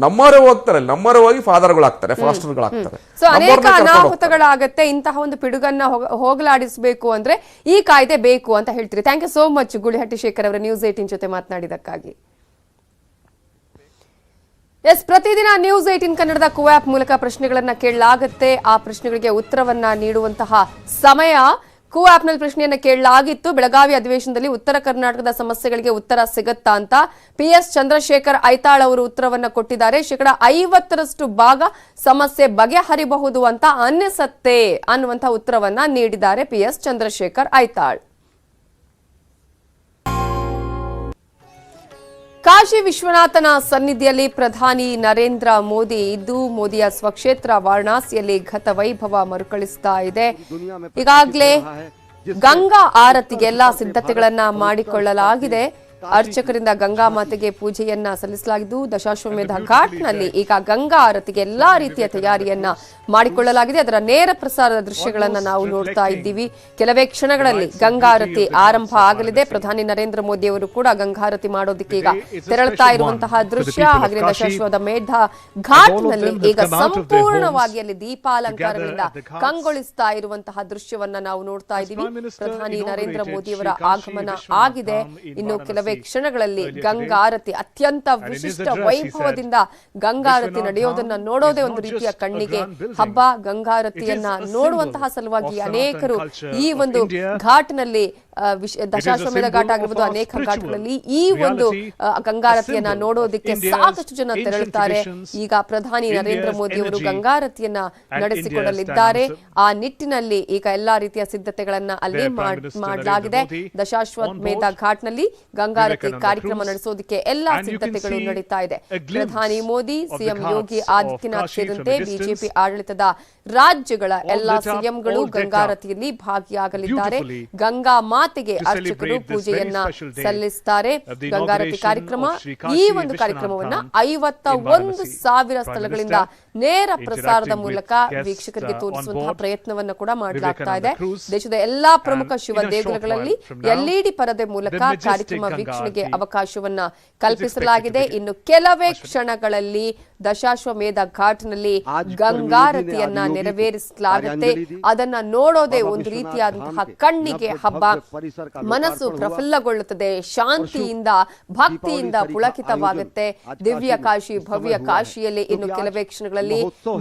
ನಮ್ಮವರೇ ಹೋಗ್ತಾರೆ, ನಮ್ಮವರೇ ಹೋಗಿ ಫಾದರ್ಗಳಾಗ್ತಾರೆ, ಫಾಸ್ಟರ್ಗಳಾಗ್ತಾರೆ. ಸೊ ಅನೇಕ ಅನಾಹುತಗಳಾಗತ್ತೆ. ಇಂತಹ ಒಂದು ಪಿಡುಗನ್ನ ಹೋಗಲಾಡಿಸಬೇಕು ಅಂದ್ರೆ ಈ ಕಾಯ್ದೆ ಬೇಕು ಅಂತ ಹೇಳ್ತೀರಿ. Thank you so much Gulihatti Shekhar ಅವರ ನ್ಯೂಸ್ 18 ಜೊತೆ ಮಾತನಾಡಿದಕ್ಕಾಗಿ. ಪ್ರತಿದಿನ ನ್ಯೂಸ್ 18 ಕನ್ನಡದ ಆಪ್ ಮೂಲಕ ಪ್ರಶ್ನೆಗಳನ್ನ ಕೇಳಲಾಗುತ್ತೆ. ಆ ಪ್ರಶ್ನೆಗಳಿಗೆ ಉತ್ತರವನ್ನ ನೀಡುವಂತಹ ಸಮಯ. ಆಪ್ನಲ್ಲಿ ಪ್ರಶ್ನೆಯನ್ನ ಕೇಳಲಾಗಿತ್ತು, ಬೆಳಗಾವಿ ಅಧಿವೇಶನದಲ್ಲಿ ಉತ್ತರ ಕರ್ನಾಟಕದ ಸಮಸ್ಯೆಗಳಿಗೆ ಉತ್ತರ ಸಿಗತ್ತಾ ಅಂತ. PS ಚಂದ್ರಶೇಖರ್ ಐತಾಳ್ ಅವರು ಉತ್ತರವನ್ನ ಕೊಟ್ಟಿದ್ದಾರೆ. 50% ಭಾಗ ಸಮಸ್ಯೆ ಬಗೆಹರಿಬಹುದು ಅಂತ ಅನ್ನಿಸತ್ತೆ ಅನ್ನುವಂತ ಉತ್ತರವನ್ನ ನೀಡಿದ್ದಾರೆ PS ಚಂದ್ರಶೇಖರ್ ಐತಾಳ್. ಕಾಶಿ ವಿಶ್ವನಾಥನ ಸನ್ನಿಧಿಯಲ್ಲಿ ಪ್ರಧಾನಿ ನರೇಂದ್ರ ಮೋದಿ ಇದ್ದು, ಮೋದಿಯ ಸ್ವಕ್ಷೇತ್ರ ವಾರಣಾಸಿಯಲ್ಲಿ ಗತವೈಭವ ಮರುಕಳಿಸ್ತಾ ಇದೆ. ಈಗಾಗಲೇ ಗಂಗಾ ಆರತಿಗೆ ಎಲ್ಲಾ ಸಿದ್ಧತೆಗಳನ್ನ ಮಾಡಿಕೊಳ್ಳಲಾಗಿದೆ. ಅರ್ಚಕರಿಂದ ಗಂಗಾ ಮಾತೆಗೆ ಪೂಜೆಯನ್ನ ಸಲ್ಲಿಸಲಾಗಿದ್ದು, ದಶಾಶ್ವಮೇಧ ಘಾಟ್ನಲ್ಲಿ ಈಗ ಗಂಗಾ ಆರತಿಗೆ ಎಲ್ಲಾ ರೀತಿಯ ತಯಾರಿಯನ್ನ ಮಾಡಿಕೊಳ್ಳಲಾಗಿದೆ. ಅದರ ನೇರ ಪ್ರಸಾರದ ದೃಶ್ಯಗಳನ್ನ ನಾವು ನೋಡ್ತಾ ಇದ್ದೀವಿ. ಕೆಲವೇ ಕ್ಷಣಗಳಲ್ಲಿ ಗಂಗಾರತಿ ಆರಂಭ ಆಗಲಿದೆ. ಪ್ರಧಾನಿ ನರೇಂದ್ರ ಮೋದಿ ಅವರು ಕೂಡ ಗಂಗಾರತಿ ಮಾಡೋದಕ್ಕೆ ಈಗ ತೆರಳುತ್ತಾ ಇರುವಂತಹ ದೃಶ್ಯ. ಹಾಗೆ ದಶಾಶ್ವಮೇಧ ಘಾಟ್ನಲ್ಲಿ ಈಗ ಸಂಪೂರ್ಣವಾಗಿ ಅಲ್ಲಿ ದೀಪಾಲಂಕಾರಗಳಿಂದ ಕಂಗೊಳಿಸ್ತಾ ಇರುವಂತಹ ದೃಶ್ಯವನ್ನ ನಾವು ನೋಡ್ತಾ ಇದ್ದೀವಿ. ಪ್ರಧಾನಿ ನರೇಂದ್ರ ಮೋದಿ ಅವರ ಆಗಮನ ಆಗಿದೆ. ಇನ್ನು ಕೆಲವೇ ಕ್ಷಣಗಳಲ್ಲಿ ಗಂಗಾರತಿ ಅತ್ಯಂತ ವಿಶಿಷ್ಟ ವೈಭವದಿಂದ ಗಂಗಾರತಿ ನಡೆಯೋದನ್ನ ನೋಡೋದೇ ಒಂದು ರೀತಿಯ ಕಣ್ಣಿಗೆ ಹಬ್ಬ. ಗಂಗಾರತಿಯನ್ನ ನೋಡುವಂತಹ ಸಲುವಾಗಿ ಅನೇಕರು ಈ ಒಂದು ಘಾಟ್ನಲ್ಲಿ, ದಶಾಶ್ವಮೇಧ ಘಾಟ್ ಆಗಿರ್ಬೋದು, ಅನೇಕ ಘಾಟ್ಗಳಲ್ಲಿ ಈ ಒಂದು ಗಂಗಾರತಿಯನ್ನ ನೋಡೋದಕ್ಕೆ ಸಾಕಷ್ಟು ಜನ ತೆರಳುತ್ತಾರೆ. ಈಗ ಪ್ರಧಾನಿ ನರೇಂದ್ರ ಮೋದಿ ಅವರು ಗಂಗಾರತಿಯನ್ನ ನಡೆಸಿಕೊಡಲಿದ್ದಾರೆ. ಆ ನಿಟ್ಟಿನಲ್ಲಿ ಈಗ ಎಲ್ಲಾ ರೀತಿಯ ಸಿದ್ಧತೆಗಳನ್ನ ಅಲ್ಲಿ ಮಾಡಲಾಗಿದೆ. ದಶಾಶ್ವಮೇಧ ಘಾಟ್ನಲ್ಲಿ ಗಂಗಾರತಿ ಕಾರ್ಯಕ್ರಮ ನಡೆಸೋದಕ್ಕೆ ಎಲ್ಲಾ ಸಿದ್ಧತೆಗಳು ನಡೀತಾ ಇದೆ. ಪ್ರಧಾನಿ ಮೋದಿ, ಸಿಎಂ ಯೋಗಿ ಆದಿತ್ಯನಾಥ್ ಸೇರಿದಂತೆ ಬಿಜೆಪಿ ಆಡಳಿತದ ರಾಜ್ಯಗಳ ಎಲ್ಲಾ ಸಿಎಂಗಳು ಗಂಗಾರತಿಯಲ್ಲಿ ಭಾಗಿಯಾಗಲಿದ್ದಾರೆ. ಗಂಗಾ ಮಾತೆಗೆ ಅರ್ಚಕರು ಪೂಜೆಯನ್ನ ಸಲ್ಲಿಸುತ್ತಾರೆ. ಗಂಗಾರತಿ ಕಾರ್ಯಕ್ರಮ, ಈ ಒಂದು ಕಾರ್ಯಕ್ರಮವನ್ನ 51,000 ಸ್ಥಳಗಳಿಂದ ನೇರ ಪ್ರಸಾರದ ಮೂಲಕ ವೀಕ್ಷಕರಿಗೆ ತೋರಿಸುವಂತಹ ಪ್ರಯತ್ನವನ್ನ ಕೂಡ ಮಾಡಲಾಗ್ತಾ ಇದೆ. ದೇಶದ ಎಲ್ಲಾ ಪ್ರಮುಖ ಶಿವ ದೇಗುಲಗಳಲ್ಲಿ LED ಪರದೆ ಮೂಲಕ ಕಾರ್ಯಕ್ರಮ ವೀಕ್ಷಣೆಗೆ ಅವಕಾಶವನ್ನ ಕಲ್ಪಿಸಲಾಗಿದೆ. ಇನ್ನು ಕೆಲವೇ ಕ್ಷಣಗಳಲ್ಲಿ ದಶಾಶ್ವಮೇಧ ಘಾಟ್ನಲ್ಲಿ ಗಂಗಾರತಿಯನ್ನ ನೆರವೇರಿಸಲಾಗುತ್ತೆ. ಅದನ್ನ ನೋಡೋದೇ ಒಂದು ರೀತಿಯಾದಂತಹ ಕಣ್ಣಿಗೆ ಹಬ್ಬ. ಮನಸ್ಸು ಪ್ರಫುಲ್ಲಗೊಳ್ಳುತ್ತದೆ, ಶಾಂತಿಯಿಂದ ಭಕ್ತಿಯಿಂದ ಪುಳಕಿತವಾಗುತ್ತೆ. ದಿವ್ಯ ಕಾಶಿ, ಭವ್ಯ ಕಾಶಿಯಲ್ಲಿ ಇನ್ನು ಕೆಲವೇ ಕ್ಷಣಗಳಲ್ಲಿ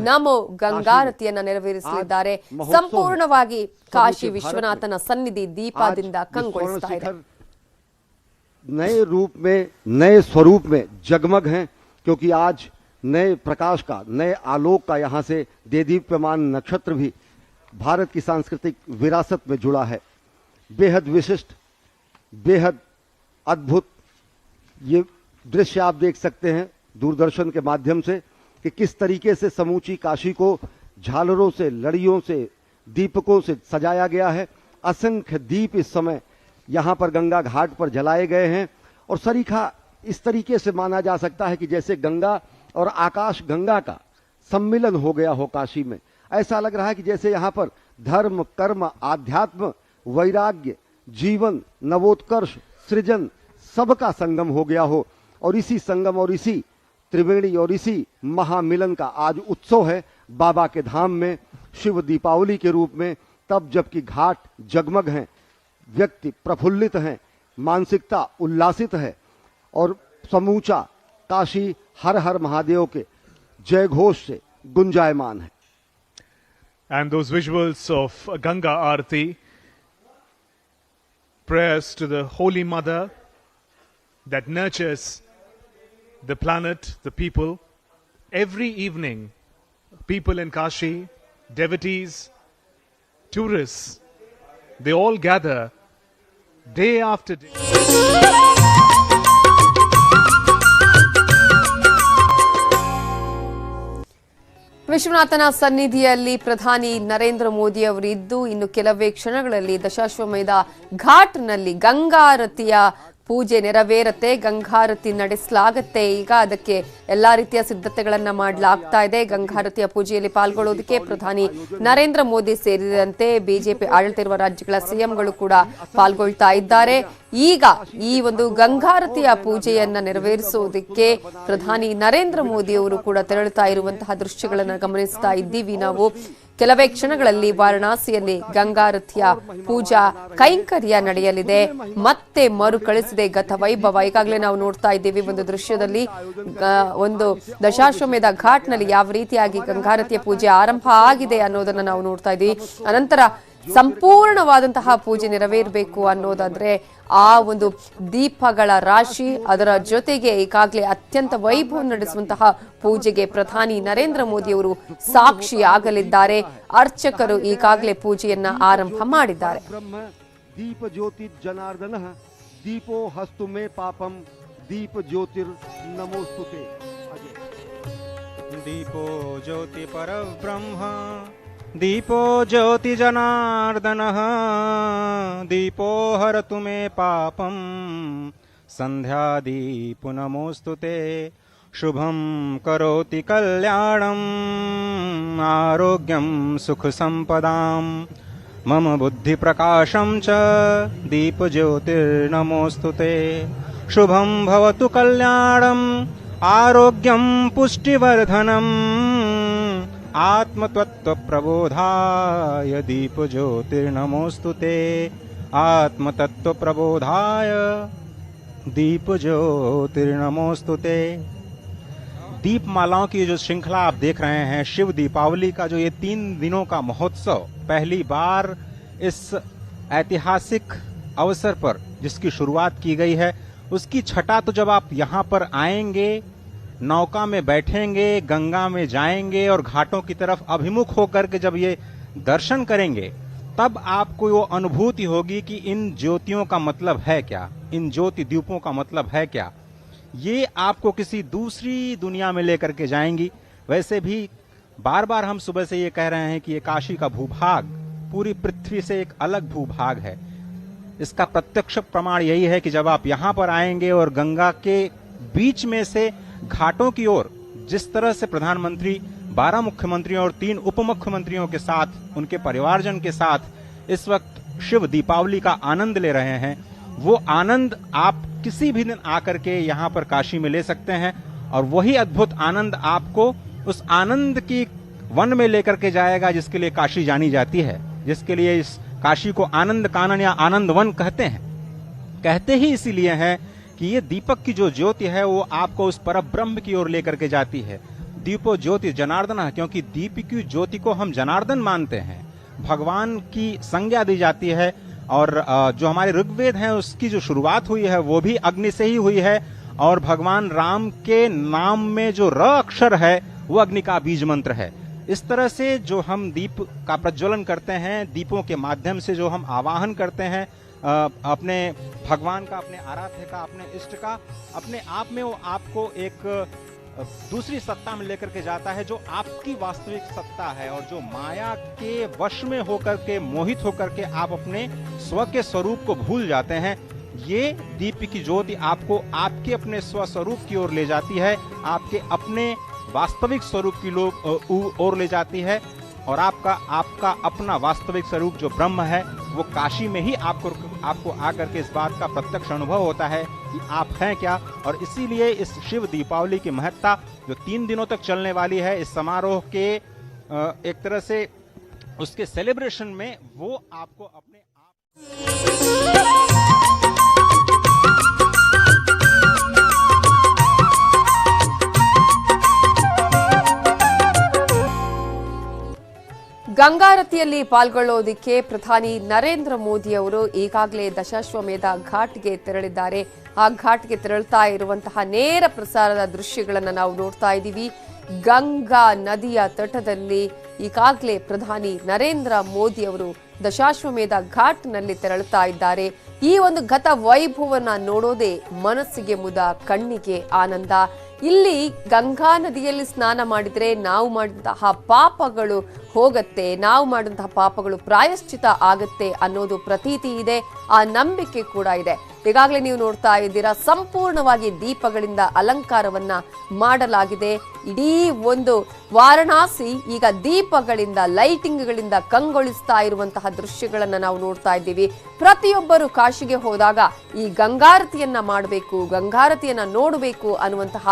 ನಮೋ ಗಂಗಾರತಿಯನ್ನ ನೆರವೇರಿಸಲಿದ್ದಾರೆ. ಸಂಪೂರ್ಣವಾಗಿ ಕಾಶಿ ವಿಶ್ವನಾಥನ ಸನ್ನಿಧಿ ದೀಪದಿಂದ ಕಂಗೊಳಿಸ್ತಾ ಇದೆ. नए रूप में, नए स्वरूप में जगमग हैं, क्योंकि आज नए प्रकाश का, नए आलोक का यहाँ से देदीप्यमान नक्षत्र भी भारत की सांस्कृतिक विरासत में जुड़ा है. बेहद विशिष्ट, बेहद अद्भुत ये दृश्य आप देख सकते हैं दूरदर्शन के माध्यम से कि किस तरीके से समूची काशी को झालरों से, लड़ियों से, दीपकों से सजाया गया है. असंख्य दीप इस समय यहाँ पर गंगा घाट पर जलाए गए हैं और सरीखा इस तरीके से माना जा सकता है कि जैसे गंगा और आकाश गंगा का सम्मिलन हो गया हो काशी में। ऐसा लग रहा है कि जैसे यहाँ पर धर्म, कर्म, आध्यात्म, वैराग्य, जीवन, नवोत्कर्ष, सृजन सबका संगम हो गया हो। और इसी संगम और इसी त्रिवेणी और इसी महामिलन का आज उत्सव है बाबा के धाम में, शिव दीपावली के रूप में। तब जबकि घाट जगमग हैं, व्यक्ति प्रफुल्लित हैं, मानसिकता उल्लासित है और समूचा काशी हर हर महादेव के जय घोष से गुंजायमान है। And those visuals of Ganga Aarti, prayers to the Holy Mother that nurtures the planet, the people. Every evening, people in Kashi, devotees, tourists, they all gather day after day. ವಿಶ್ವನಾಥನ ಸನ್ನಿಧಿಯಲ್ಲಿ ಪ್ರಧಾನಿ ನರೇಂದ್ರ ಮೋದಿ ಅವರು ಇದ್ದು ಇನ್ನು ಕೆಲವೇ ಕ್ಷಣಗಳಲ್ಲಿ ದಶಾಶ್ವಮೇಧ ಘಾಟ್ನಲ್ಲಿ ಗಂಗಾರತಿಯ ಪೂಜೆ ನೆರವೇರುತ್ತೆ, ಗಂಗಾರತಿ ನಡೆಸಲಾಗುತ್ತೆ. ಈಗ ಅದಕ್ಕೆ ಎಲ್ಲಾ ರೀತಿಯ ಸಿದ್ಧತೆಗಳನ್ನ ಮಾಡಲಾಗ್ತಾ ಇದೆ. ಗಂಗಾರತಿಯ ಪೂಜೆಯಲ್ಲಿ ಪಾಲ್ಗೊಳ್ಳೋದಕ್ಕೆ ಪ್ರಧಾನಿ ನರೇಂದ್ರ ಮೋದಿ ಸೇರಿದಂತೆ ಬಿಜೆಪಿ ಆಡಳಿತ ಇರುವ ರಾಜ್ಯಗಳ ಸಿಎಂಗಳು ಕೂಡ ಪಾಲ್ಗೊಳ್ತಾ ಇದ್ದಾರೆ. ಈಗ ಈ ಒಂದು ಗಂಗಾರತಿಯ ಪೂಜೆಯನ್ನ ನೆರವೇರಿಸುವುದಕ್ಕೆ ಪ್ರಧಾನಿ ನರೇಂದ್ರ ಮೋದಿ ಅವರು ಕೂಡ ತೆರಳುತ್ತಾ ಇರುವಂತಹ ದೃಶ್ಯಗಳನ್ನು ಗಮನಿಸ್ತಾ ಇದ್ದೀವಿ ನಾವು. ಕೆಲವೇ ಕ್ಷಣಗಳಲ್ಲಿ ವಾರಣಾಸಿಯಲ್ಲಿ ಗಂಗಾರತಿಯ ಪೂಜಾ ಕೈಂಕರ್ಯ ನಡೆಯಲಿದೆ. ಮತ್ತೆ ಮರುಕಳಿಸಿದೆ ಗತ ವೈಭವ. ಈಗಾಗಲೇ ನಾವು ನೋಡ್ತಾ ಇದ್ದೀವಿ ಒಂದು ದೃಶ್ಯದಲ್ಲಿ ಒಂದು ದಶಾಶ್ವಮೇಧ ಘಾಟ್ನಲ್ಲಿ ಯಾವ ರೀತಿಯಾಗಿ ಗಂಗಾರತಿಯ ಪೂಜೆ ಆರಂಭ ಆಗಿದೆ ಅನ್ನೋದನ್ನ ನಾವು ನೋಡ್ತಾ ಇದ್ದೀವಿ. ಅನಂತರ ಸಂಪೂರ್ಣವಾದಂತಹ ಪೂಜೆ ನೆರವೇರಬೇಕು ಅನ್ನೋದಾದ್ರೆ ಆ ಒಂದು ದೀಪಗಳ ರಾಶಿ, ಅದರ ಜೊತೆಗೆ ಈಗಾಗಲೇ ಅತ್ಯಂತ ವೈಭವ ನಡೆಸುವಂತಹ ಪೂಜೆಗೆ ಪ್ರಧಾನಿ ನರೇಂದ್ರ ಮೋದಿ ಅವರು ಸಾಕ್ಷಿಯಾಗಲಿದ್ದಾರೆ. ಅರ್ಚಕರು ಈಗಾಗಲೇ ಪೂಜೆಯನ್ನ ಆರಂಭ ಮಾಡಿದ್ದಾರೆ. ದೀಪ ಜ್ಯೋತಿ ಜನಾರ್ದನ ದೀಪೋ ಹಸ್ತು ಮೇ ಪಾಪಂ ದೀಪ ಜ್ಯೋತಿರ್ ನಮೋಸ್ತುತೆ. दीपो ज्योति परब्रह्म दीपो ज्योति जनार्दनः दीपो हरतु मे पापं संध्यादीपो नमोस्तुते. शुभं करोति कल्याणं आरोग्यं सुख संपदां मम बुद्धि प्रकाशं च दीप ज्योतिर्नमोस्तुते. शुभं भवतु कल्याणं आरोग्यं पुष्टिवर्धनम् आत्मतत्व प्रबोधाय दीप ज्योतिर्नमोस्तुते. आत्मतत्व प्रबोधाय दीप ज्योतिर्नमोस्तुते. दीपमालाओं की जो श्रृंखला आप देख रहे हैं, शिव दीपावली का जो ये 3 दिनों का महोत्सव पहली बार इस ऐतिहासिक अवसर पर जिसकी शुरुआत की गई है, उसकी छटा तो जब आप यहाँ पर आएंगे, नौका में बैठेंगे, गंगा में जाएंगे और घाटों की तरफ अभिमुख होकर के जब ये दर्शन करेंगे, तब आपको वो अनुभूति होगी कि इन ज्योतियों का मतलब है क्या, इन ज्योति दीपों का मतलब है क्या. ये आपको किसी दूसरी दुनिया में लेकर के जाएंगी. वैसे भी बार बार हम सुबह से ये कह रहे हैं कि ये काशी का भूभाग पूरी पृथ्वी से एक अलग भूभाग है. इसका प्रत्यक्ष प्रमाण यही है कि जब आप यहाँ पर आएंगे और गंगा के बीच में से घाटों की ओर जिस तरह से प्रधानमंत्री 12 मुख्यमंत्रियों और 3 उप मुख्यमंत्रियों के साथ, उनके परिवारजन के साथ इस वक्त शिव दीपावली का आनंद ले रहे हैं, वो आनंद आप किसी भी दिन आकर के यहाँ पर काशी में ले सकते हैं. और वही अद्भुत आनंद आपको उस आनंद की वन में लेकर के जाएगा जिसके लिए काशी जानी जाती है, जिसके लिए इस काशी को आनंद कानन या आनंद वन कहते हैं. कहते ही इसीलिए है कि ये दीपक की जो ज्योति है वो आपको उस परब्रह्म की ओर लेकर के जाती है. दीपो ज्योति जनार्दन, क्योंकि दीप की ज्योति को हम जनार्दन मानते हैं, भगवान की संज्ञा दी जाती है. और जो हमारे ऋग्वेद हैं उसकी जो शुरुआत हुई है वो भी अग्नि से ही हुई है. और भगवान राम के नाम में जो र अक्षर है वो अग्नि का बीज मंत्र है. इस तरह से जो हम दीप का प्रज्वलन करते हैं, दीपों के माध्यम से जो हम आवाहन करते हैं अपने भगवान का, अपने आराध्य का, अपने इष्ट का, अपने आप में वो आपको एक दूसरी सत्ता में लेकर के जाता है जो आपकी वास्तविक सत्ता है. और जो माया के वश में होकर के, मोहित होकर के आप अपने स्व के स्वरूप को भूल जाते हैं, ये दीप की ज्योति आपको आपके अपने स्वस्वरूप की ओर ले जाती है, आपके अपने वास्तविक स्वरूप की ओर ले जाती है और आपका अपना वास्तविक स्वरूप जो ब्रह्म है वो काशी में ही आपको आकर के इस बात का प्रत्यक्ष अनुभव होता है कि आप हैं क्या। और इसीलिए इस शिव दीपावली की महत्ता जो 3 दिनों तक चलने वाली है, इस समारोह के एक तरह से उसके सेलिब्रेशन में वो आपको अपने ಗಂಗಾರತಿಯಲ್ಲಿ ಪಾಲ್ಗೊಳ್ಳೋದಿಕ್ಕೆ ಪ್ರಧಾನಿ ನರೇಂದ್ರ ಮೋದಿ ಅವರು ಈಗಾಗಲೇ ದಶಾಶ್ವಮೇಧ ಘಾಟ್ಗೆ ತೆರಳಿದ್ದಾರೆ. ಆ ಘಾಟ್ಗೆ ತೆರಳುತ್ತಾ ಇರುವಂತಹ ನೇರ ಪ್ರಸಾರದ ದೃಶ್ಯಗಳನ್ನು ನಾವು ನೋಡ್ತಾ ಇದ್ದೀವಿ. ಗಂಗಾ ನದಿಯ ತಟದಲ್ಲಿ ಈಗಾಗಲೇ ಪ್ರಧಾನಿ ನರೇಂದ್ರ ಮೋದಿ ಅವರು ದಶಾಶ್ವಮೇಧ ಘಾಟ್ನಲ್ಲಿ ತೆರಳುತ್ತಾ ಇದ್ದಾರೆ. ಈ ಒಂದು ಗತ ವೈಭವನ ನೋಡೋದೇ ಮನಸ್ಸಿಗೆ ಮುದ, ಕಣ್ಣಿಗೆ ಆನಂದ. ಇಲ್ಲಿ ಗಂಗಾ ನದಿಯಲ್ಲಿ ಸ್ನಾನ ಮಾಡಿದ್ರೆ ನಾವು ಮಾಡಿದಂತಹ ಪಾಪಗಳು ಹೋಗತ್ತೆ, ನಾವು ಮಾಡಿದಂತಹ ಪಾಪಗಳು ಪ್ರಾಯಶ್ಚಿತ ಆಗತ್ತೆ ಅನ್ನೋದು ಪ್ರತೀತಿ ಇದೆ, ಆ ನಂಬಿಕೆ ಕೂಡ ಇದೆ. ಈಗಾಗಲೇ ನೀವು ನೋಡ್ತಾ ಇದ್ದೀರಾ, ಸಂಪೂರ್ಣವಾಗಿ ದೀಪಗಳಿಂದ ಅಲಂಕಾರವನ್ನ ಮಾಡಲಾಗಿದೆ. ಇಡೀ ಒಂದು ವಾರಣಾಸಿ ಈಗ ದೀಪಗಳಿಂದ, ಲೈಟಿಂಗ್ಗಳಿಂದ ಕಂಗೊಳಿಸ್ತಾ ಇರುವಂತಹ ದೃಶ್ಯಗಳನ್ನ ನಾವು ನೋಡ್ತಾ ಇದ್ದೀವಿ. ಪ್ರತಿಯೊಬ್ಬರು ಕಾಶಿಗೆ ಹೋದಾಗ ಈ ಗಂಗಾರತಿಯನ್ನ ಮಾಡಬೇಕು, ಗಂಗಾರತಿಯನ್ನ ನೋಡಬೇಕು ಅನ್ನುವಂತಹ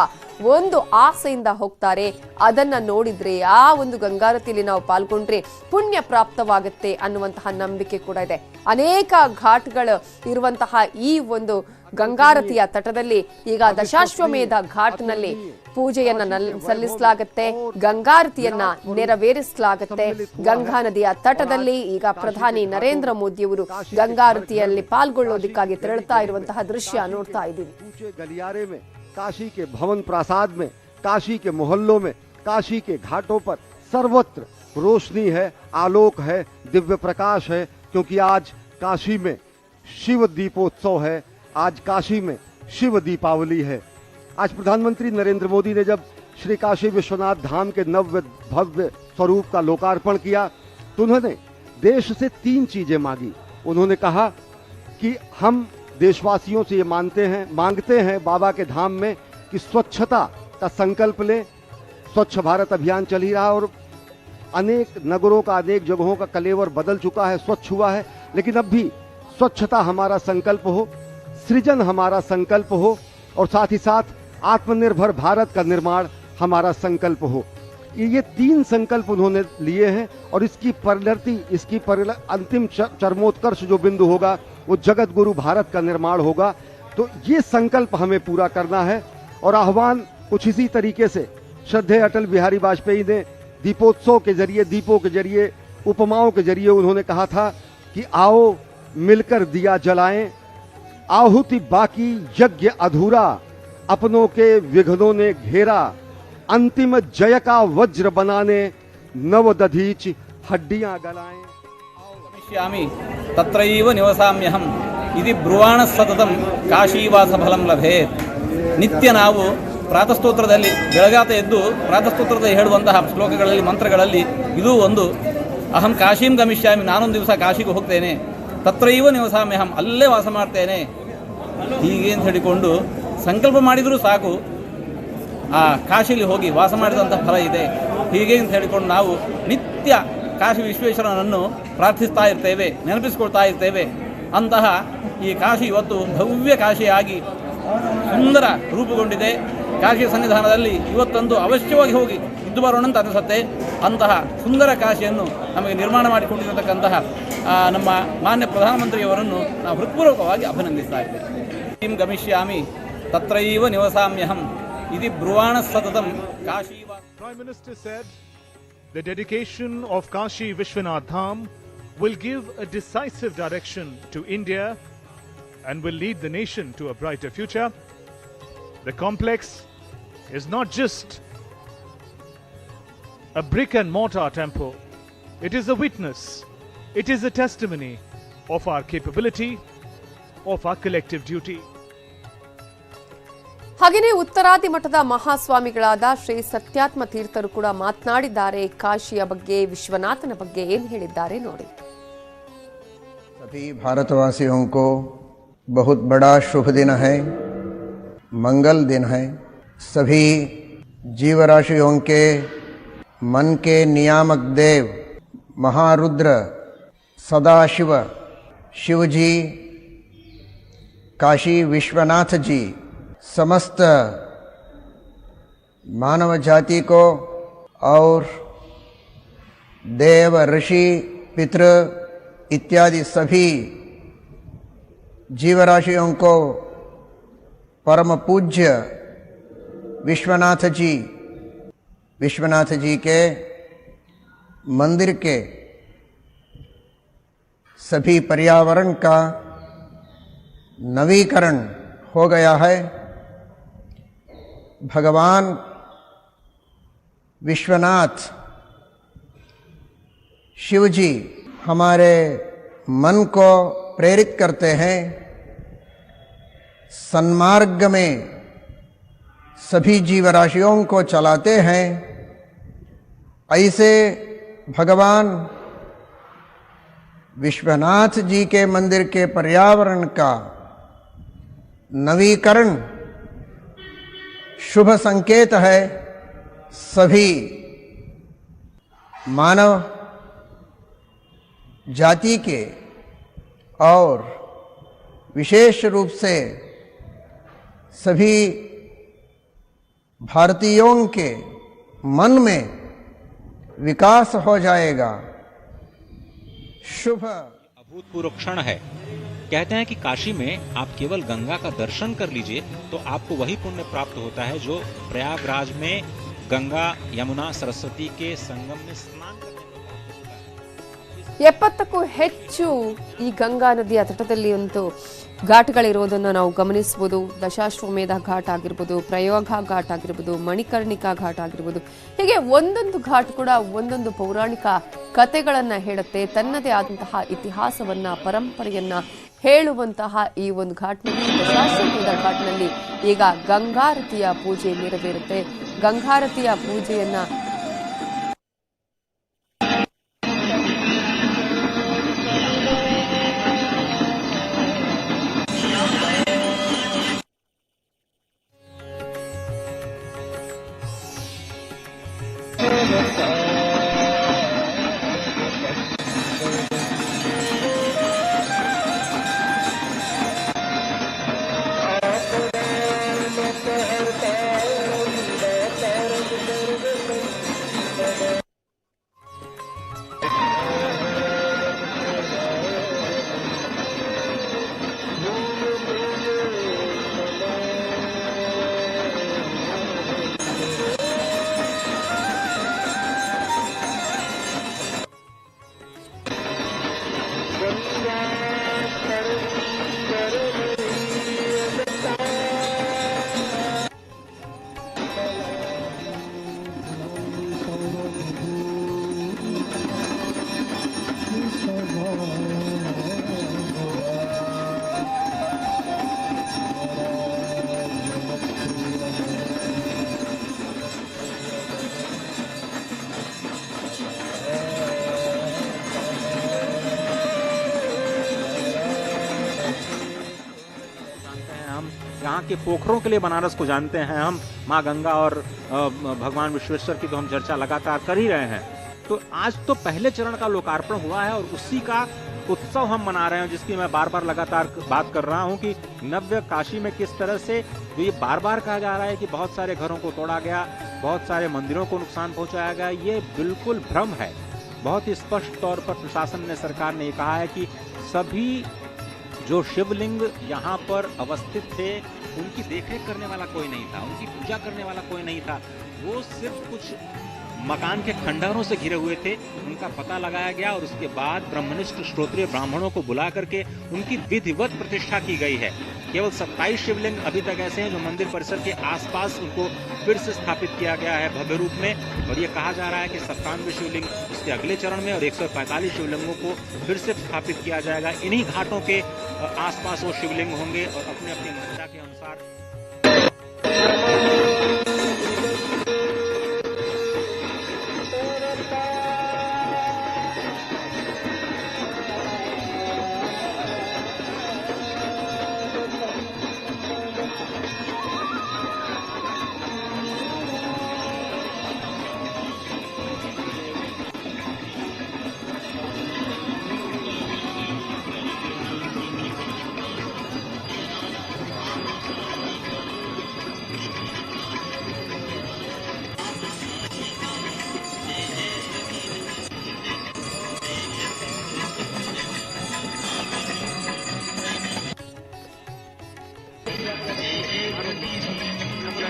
ಒಂದು ಆಸೆಯಿಂದ ಹೋಗ್ತಾರೆ. ಅದನ್ನ ನೋಡಿದ್ರೆ, ಆ ಒಂದು ಗಂಗಾರತಿಯಲ್ಲಿ ನಾವು ಪಾಲ್ಗೊಂಡ್ರೆ ಪುಣ್ಯ ಪ್ರಾಪ್ತವಾಗುತ್ತೆ ಅನ್ನುವಂತಹ ನಂಬಿಕೆ ಕೂಡ ಇದೆ. ಅನೇಕ ಘಾಟ್ಗಳು ಇರುವಂತಹ ಈ ಒಂದು ಗಂಗಾರತಿಯ ತಟದಲ್ಲಿ ಈಗ ದಶಾಶ್ವಮೇಧ ಘಾಟ್ನಲ್ಲಿ ಪೂಜೆಯನ್ನ ಸಲ್ಲಿಸಲಾಗುತ್ತೆ, ಗಂಗಾರತಿಯನ್ನ ನೆರವೇರಿಸಲಾಗುತ್ತೆ. ಗಂಗಾ ನದಿಯ ತಟದಲ್ಲಿ ಈಗ ಪ್ರಧಾನಿ ನರೇಂದ್ರ ಮೋದಿ ಅವರು ಗಂಗಾರತಿಯಲ್ಲಿ ಪಾಲ್ಗೊಳ್ಳೋದಕ್ಕಾಗಿ ತೆರಳುತ್ತಾ ಇರುವಂತಹ ದೃಶ್ಯ ನೋಡ್ತಾ ಇದ್ದೀವಿ. काशी के भवन प्रासाद में, काशी के मोहल्लों में, काशी के घाटों पर सर्वत्र रोशनी है, आलोक है, दिव्य प्रकाश है, क्योंकि आज काशी में शिव दीपोत्सव है, आज काशी में शिव दीपावली है। आज प्रधानमंत्री नरेंद्र मोदी ने जब श्री काशी विश्वनाथ धाम के नव्य भव्य स्वरूप का लोकार्पण किया तो उन्होंने देश से 3 चीजें मांगी। उन्होंने कहा कि हम देशवासियों से ये मांगते हैं बाबा के धाम में कि स्वच्छता का संकल्प लें। स्वच्छ भारत अभियान चल ही रहा और अनेक नगरों का, अनेक जगहों का कलेवर बदल चुका है, स्वच्छ हुआ है, लेकिन अब भी स्वच्छता हमारा संकल्प हो, सृजन हमारा संकल्प हो और साथ ही साथ आत्मनिर्भर भारत का निर्माण हमारा संकल्प हो। ये 3 संकल्प उन्होंने लिए हैं और इसकी परिणति, इसकी अंतिम चरमोत्कर्ष जो बिंदु होगा वो जगत गुरु भारत का निर्माण होगा। तो ये संकल्प हमें पूरा करना है और आह्वान कुछ इसी तरीके से श्रद्धेय अटल बिहारी वाजपेयी ने दीपोत्सव के जरिए, दीपों के जरिए, उपमाओं के जरिए उन्होंने कहा था कि आओ मिलकर दिया जलाएं, आहुति बाकी यज्ञ अधूरा, अपनों के विघ्नों ने घेरा, अंतिम जय का वज्र बनाने नवदधीच हड्डियां गलाएं। तत्रैव निवसाम्यहम् इति ब्रुवाणः सततं काशीवासफलं लभेत्. ನಿತ್ಯ ನಾವು ಪ್ರಾತಃಸ್ತೋತ್ರದಲ್ಲಿ ಬೆಳಗಾತ ಎದ್ದು ಪ್ರಾತಃಸ್ತೋತ್ರದಲ್ಲಿ ಹೇಳುವಂತಹ ಶ್ಲೋಕಗಳಲ್ಲಿ, ಮಂತ್ರಗಳಲ್ಲಿ ಇದು ಒಂದು. ಅಹಂ ಕಾಶೀಂ ಗಮಿಷ್ಯಾಮಿ, ನಾನೊಂದು ದಿವಸ ಕಾಶಿಗೆ ಹೋಗ್ತೇನೆ. ತತ್ರೈವ ನಿವಸಾಮ್ಯಹಂ, ಅಲ್ಲೇ ವಾಸ ಮಾಡ್ತೇನೆ. ಹೀಗೆ ಅಂತ ಹೇಳಿಕೊಂಡು ಸಂಕಲ್ಪ ಮಾಡಿದರೂ ಸಾಕು, ಆ ಕಾಶಿಯಲ್ಲಿ ಹೋಗಿ ವಾಸ ಮಾಡಿದಂಥ ಫಲ ಇದೆ. ಹೀಗೆ ಅಂತ ಹೇಳಿಕೊಂಡು ನಾವು ನಿತ್ಯ ಕಾಶಿ ವಿಶ್ವೇಶ್ವರನನ್ನು ಪ್ರಾರ್ಥಿಸ್ತಾ ಇರ್ತೇವೆ, ನೆನಪಿಸ್ಕೊಳ್ತಾ ಇರ್ತೇವೆ. ಅಂತಹ ಈ ಕಾಶಿ ಇವತ್ತು ಭವ್ಯ ಕಾಶಿಯಾಗಿ ಸುಂದರ ರೂಪುಗೊಂಡಿದೆ. ಕಾಶಿಯ ಸನ್ನಿಧಾನದಲ್ಲಿ ಇವತ್ತೊಂದು ಅವಶ್ಯವಾಗಿ ಹೋಗಿ ಇದ್ದು ಬರೋಣ ಅಂತ ಅನಿಸುತ್ತೆ. ಅಂತಹ ಸುಂದರ ಕಾಶಿಯನ್ನು ನಮಗೆ ನಿರ್ಮಾಣ ಮಾಡಿಕೊಂಡಿರತಕ್ಕಂತಹ ನಮ್ಮ ಮಾನ್ಯ ಪ್ರಧಾನಮಂತ್ರಿಯವರನ್ನು ನಾವು ಹೃತ್ಪೂರ್ವಕವಾಗಿ ಅಭಿನಂದಿಸ್ತಾ ಇದ್ದೇವೆ. ಕಿಂ ಗಮಿಷ್ಯಾಮಿ ತತ್ರೈವ ನಿವಸಾಮ್ಯಹಂ ಇತಿ ಬ್ರುವಾಣಃ ಸತತಂ Kashi. Prime Minister said the dedication of Kashi Vishwanath Dham will give a decisive direction to India and will lead the nation to a brighter future. The complex is not just a brick and mortar temple. It is a witness. It is a testimony of our capability, of our collective duty. ಹಾಗೆಯೇ ಉತ್ತರಾದಿ ಮಠದ ಮಹಾಸ್ವಾಮಿಗಳಾದ ಶ್ರೀ ಸತ್ಯಾತ್ಮ ತೀರ್ಥರು ಕೂಡ ಮಾತನಾಡಿದ್ದಾರೆ. ಕಾಶಿಯ ಬಗ್ಗೆ, ವಿಶ್ವನಾಥನ ಬಗ್ಗೆ ಏನು ಹೇಳಿದ್ದಾರೆ ನೋಡಿ. सभी भारतवासियों को बहुत बड़ा शुभ दिन है, मंगल दिन है. सभी जीवराशियों के मन के नियामक देव महारुद्र सदाशिव शिवजी, काशी विश्वनाथ जी समस्त मानव जाति को और देव ऋषि पितृ इत्यादि सभी जीवराशियों को परम पूज्य विश्वनाथ जी के मंदिर के सभी पर्यावरण का नवीकरण हो गया है। भगवान विश्वनाथ शिव जी हमारे मन को प्रेरित करते हैं, सन्मार्ग में सभी जीवराशियों को चलाते हैं। ऐसे भगवान विश्वनाथ जी के मंदिर के पर्यावरण का नवीकरण शुभ संकेत है। सभी मानव जाति के और विशेष रूप से सभी भारतीयों के मन में विकास हो जाएगा। शुभ अभूतपूर्व क्षण है। कहते हैं कि काशी में आप केवल गंगा का दर्शन कर लीजिए तो आपको वही पुण्य प्राप्त होता है जो प्रयागराज में गंगा यमुना सरस्वती के संगम में स्नान करने में प्राप्त होता है। 70ಕ್ಕೂ ಹೆಚ್ಚು ಈ ಗಂಗಾ ನದಿಯ ತಟದಲ್ಲಿ ಒಂದು ಘಾಟ್ಗಳಿರೋದನ್ನು ನಾವು ಗಮನಿಸಬಹುದು. ದಶಾಶ್ವಮೇಧ ಘಾಟ್ ಆಗಿರ್ಬೋದು, ಪ್ರಯೋಗ ಘಾಟ್ ಆಗಿರ್ಬೋದು, ಮಣಿಕರ್ಣಿಕಾ ಘಾಟ್ ಆಗಿರ್ಬೋದು. ಹೀಗೆ ಒಂದೊಂದು ಘಾಟ್ ಕೂಡ ಒಂದೊಂದು ಪೌರಾಣಿಕ ಕಥೆಗಳನ್ನ ಹೇಳುತ್ತೆ. ತನ್ನದೇ ಆದಂತಹ ಇತಿಹಾಸವನ್ನ, ಪರಂಪರೆಯನ್ನ ಹೇಳುವಂತಹ ಈ ಒಂದು ಘಾಟ್ನಲ್ಲಿ, ದಶಾಶ್ವಮೇಧ ಘಾಟ್ನಲ್ಲಿ ಈಗ ಗಂಗಾರತಿಯ ಪೂಜೆ ನೆರವೇರುತ್ತೆ. ಗಂಗಾರತಿಯ ಪೂಜೆಯನ್ನ यहाँ के पोखरों के लिए बनारस को जानते हैं हम। माँ गंगा और भगवान विश्वेश्वर की तो हम चर्चा लगातार कर ही रहे हैं। तो आज तो पहले चरण का लोकार्पण हुआ है और उसी का उत्सव हम मना रहे हैं, जिसकी मैं बार बार लगातार बात कर रहा हूं कि नव्य काशी में किस तरह से ये बार बार कहा जा रहा है कि बहुत सारे घरों को तोड़ा गया, बहुत सारे मंदिरों को नुकसान पहुंचाया गया। ये बिल्कुल भ्रम है। बहुत ही स्पष्ट तौर पर प्रशासन ने, सरकार ने कहा है कि सभी जो शिवलिंग यहाँ पर अवस्थित थे उनकी देखरेख करने वाला कोई नहीं था, उनकी पूजा करने वाला कोई नहीं था। वो सिर्फ कुछ मकान के खंडहरों से घिरे हुए थे। उनका पता लगाया गया और उसके बाद ब्रह्मनिष्ठ श्रोत्रिय ब्राह्मणों को बुला करके उनकी विधिवत प्रतिष्ठा की गई है। केवल 27 शिवलिंग अभी तक ऐसे हैं जो मंदिर परिसर के आसपास उनको फिर से स्थापित किया गया है भव्य रूप में। और ये कहा जा रहा है कि 97 शिवलिंग इसके अगले चरण में और 145 शिवलिंगों को फिर से स्थापित किया जाएगा। इन्हीं घाटों के आसपास वो शिवलिंग होंगे और अपने अपनी मान्यता के अनुसार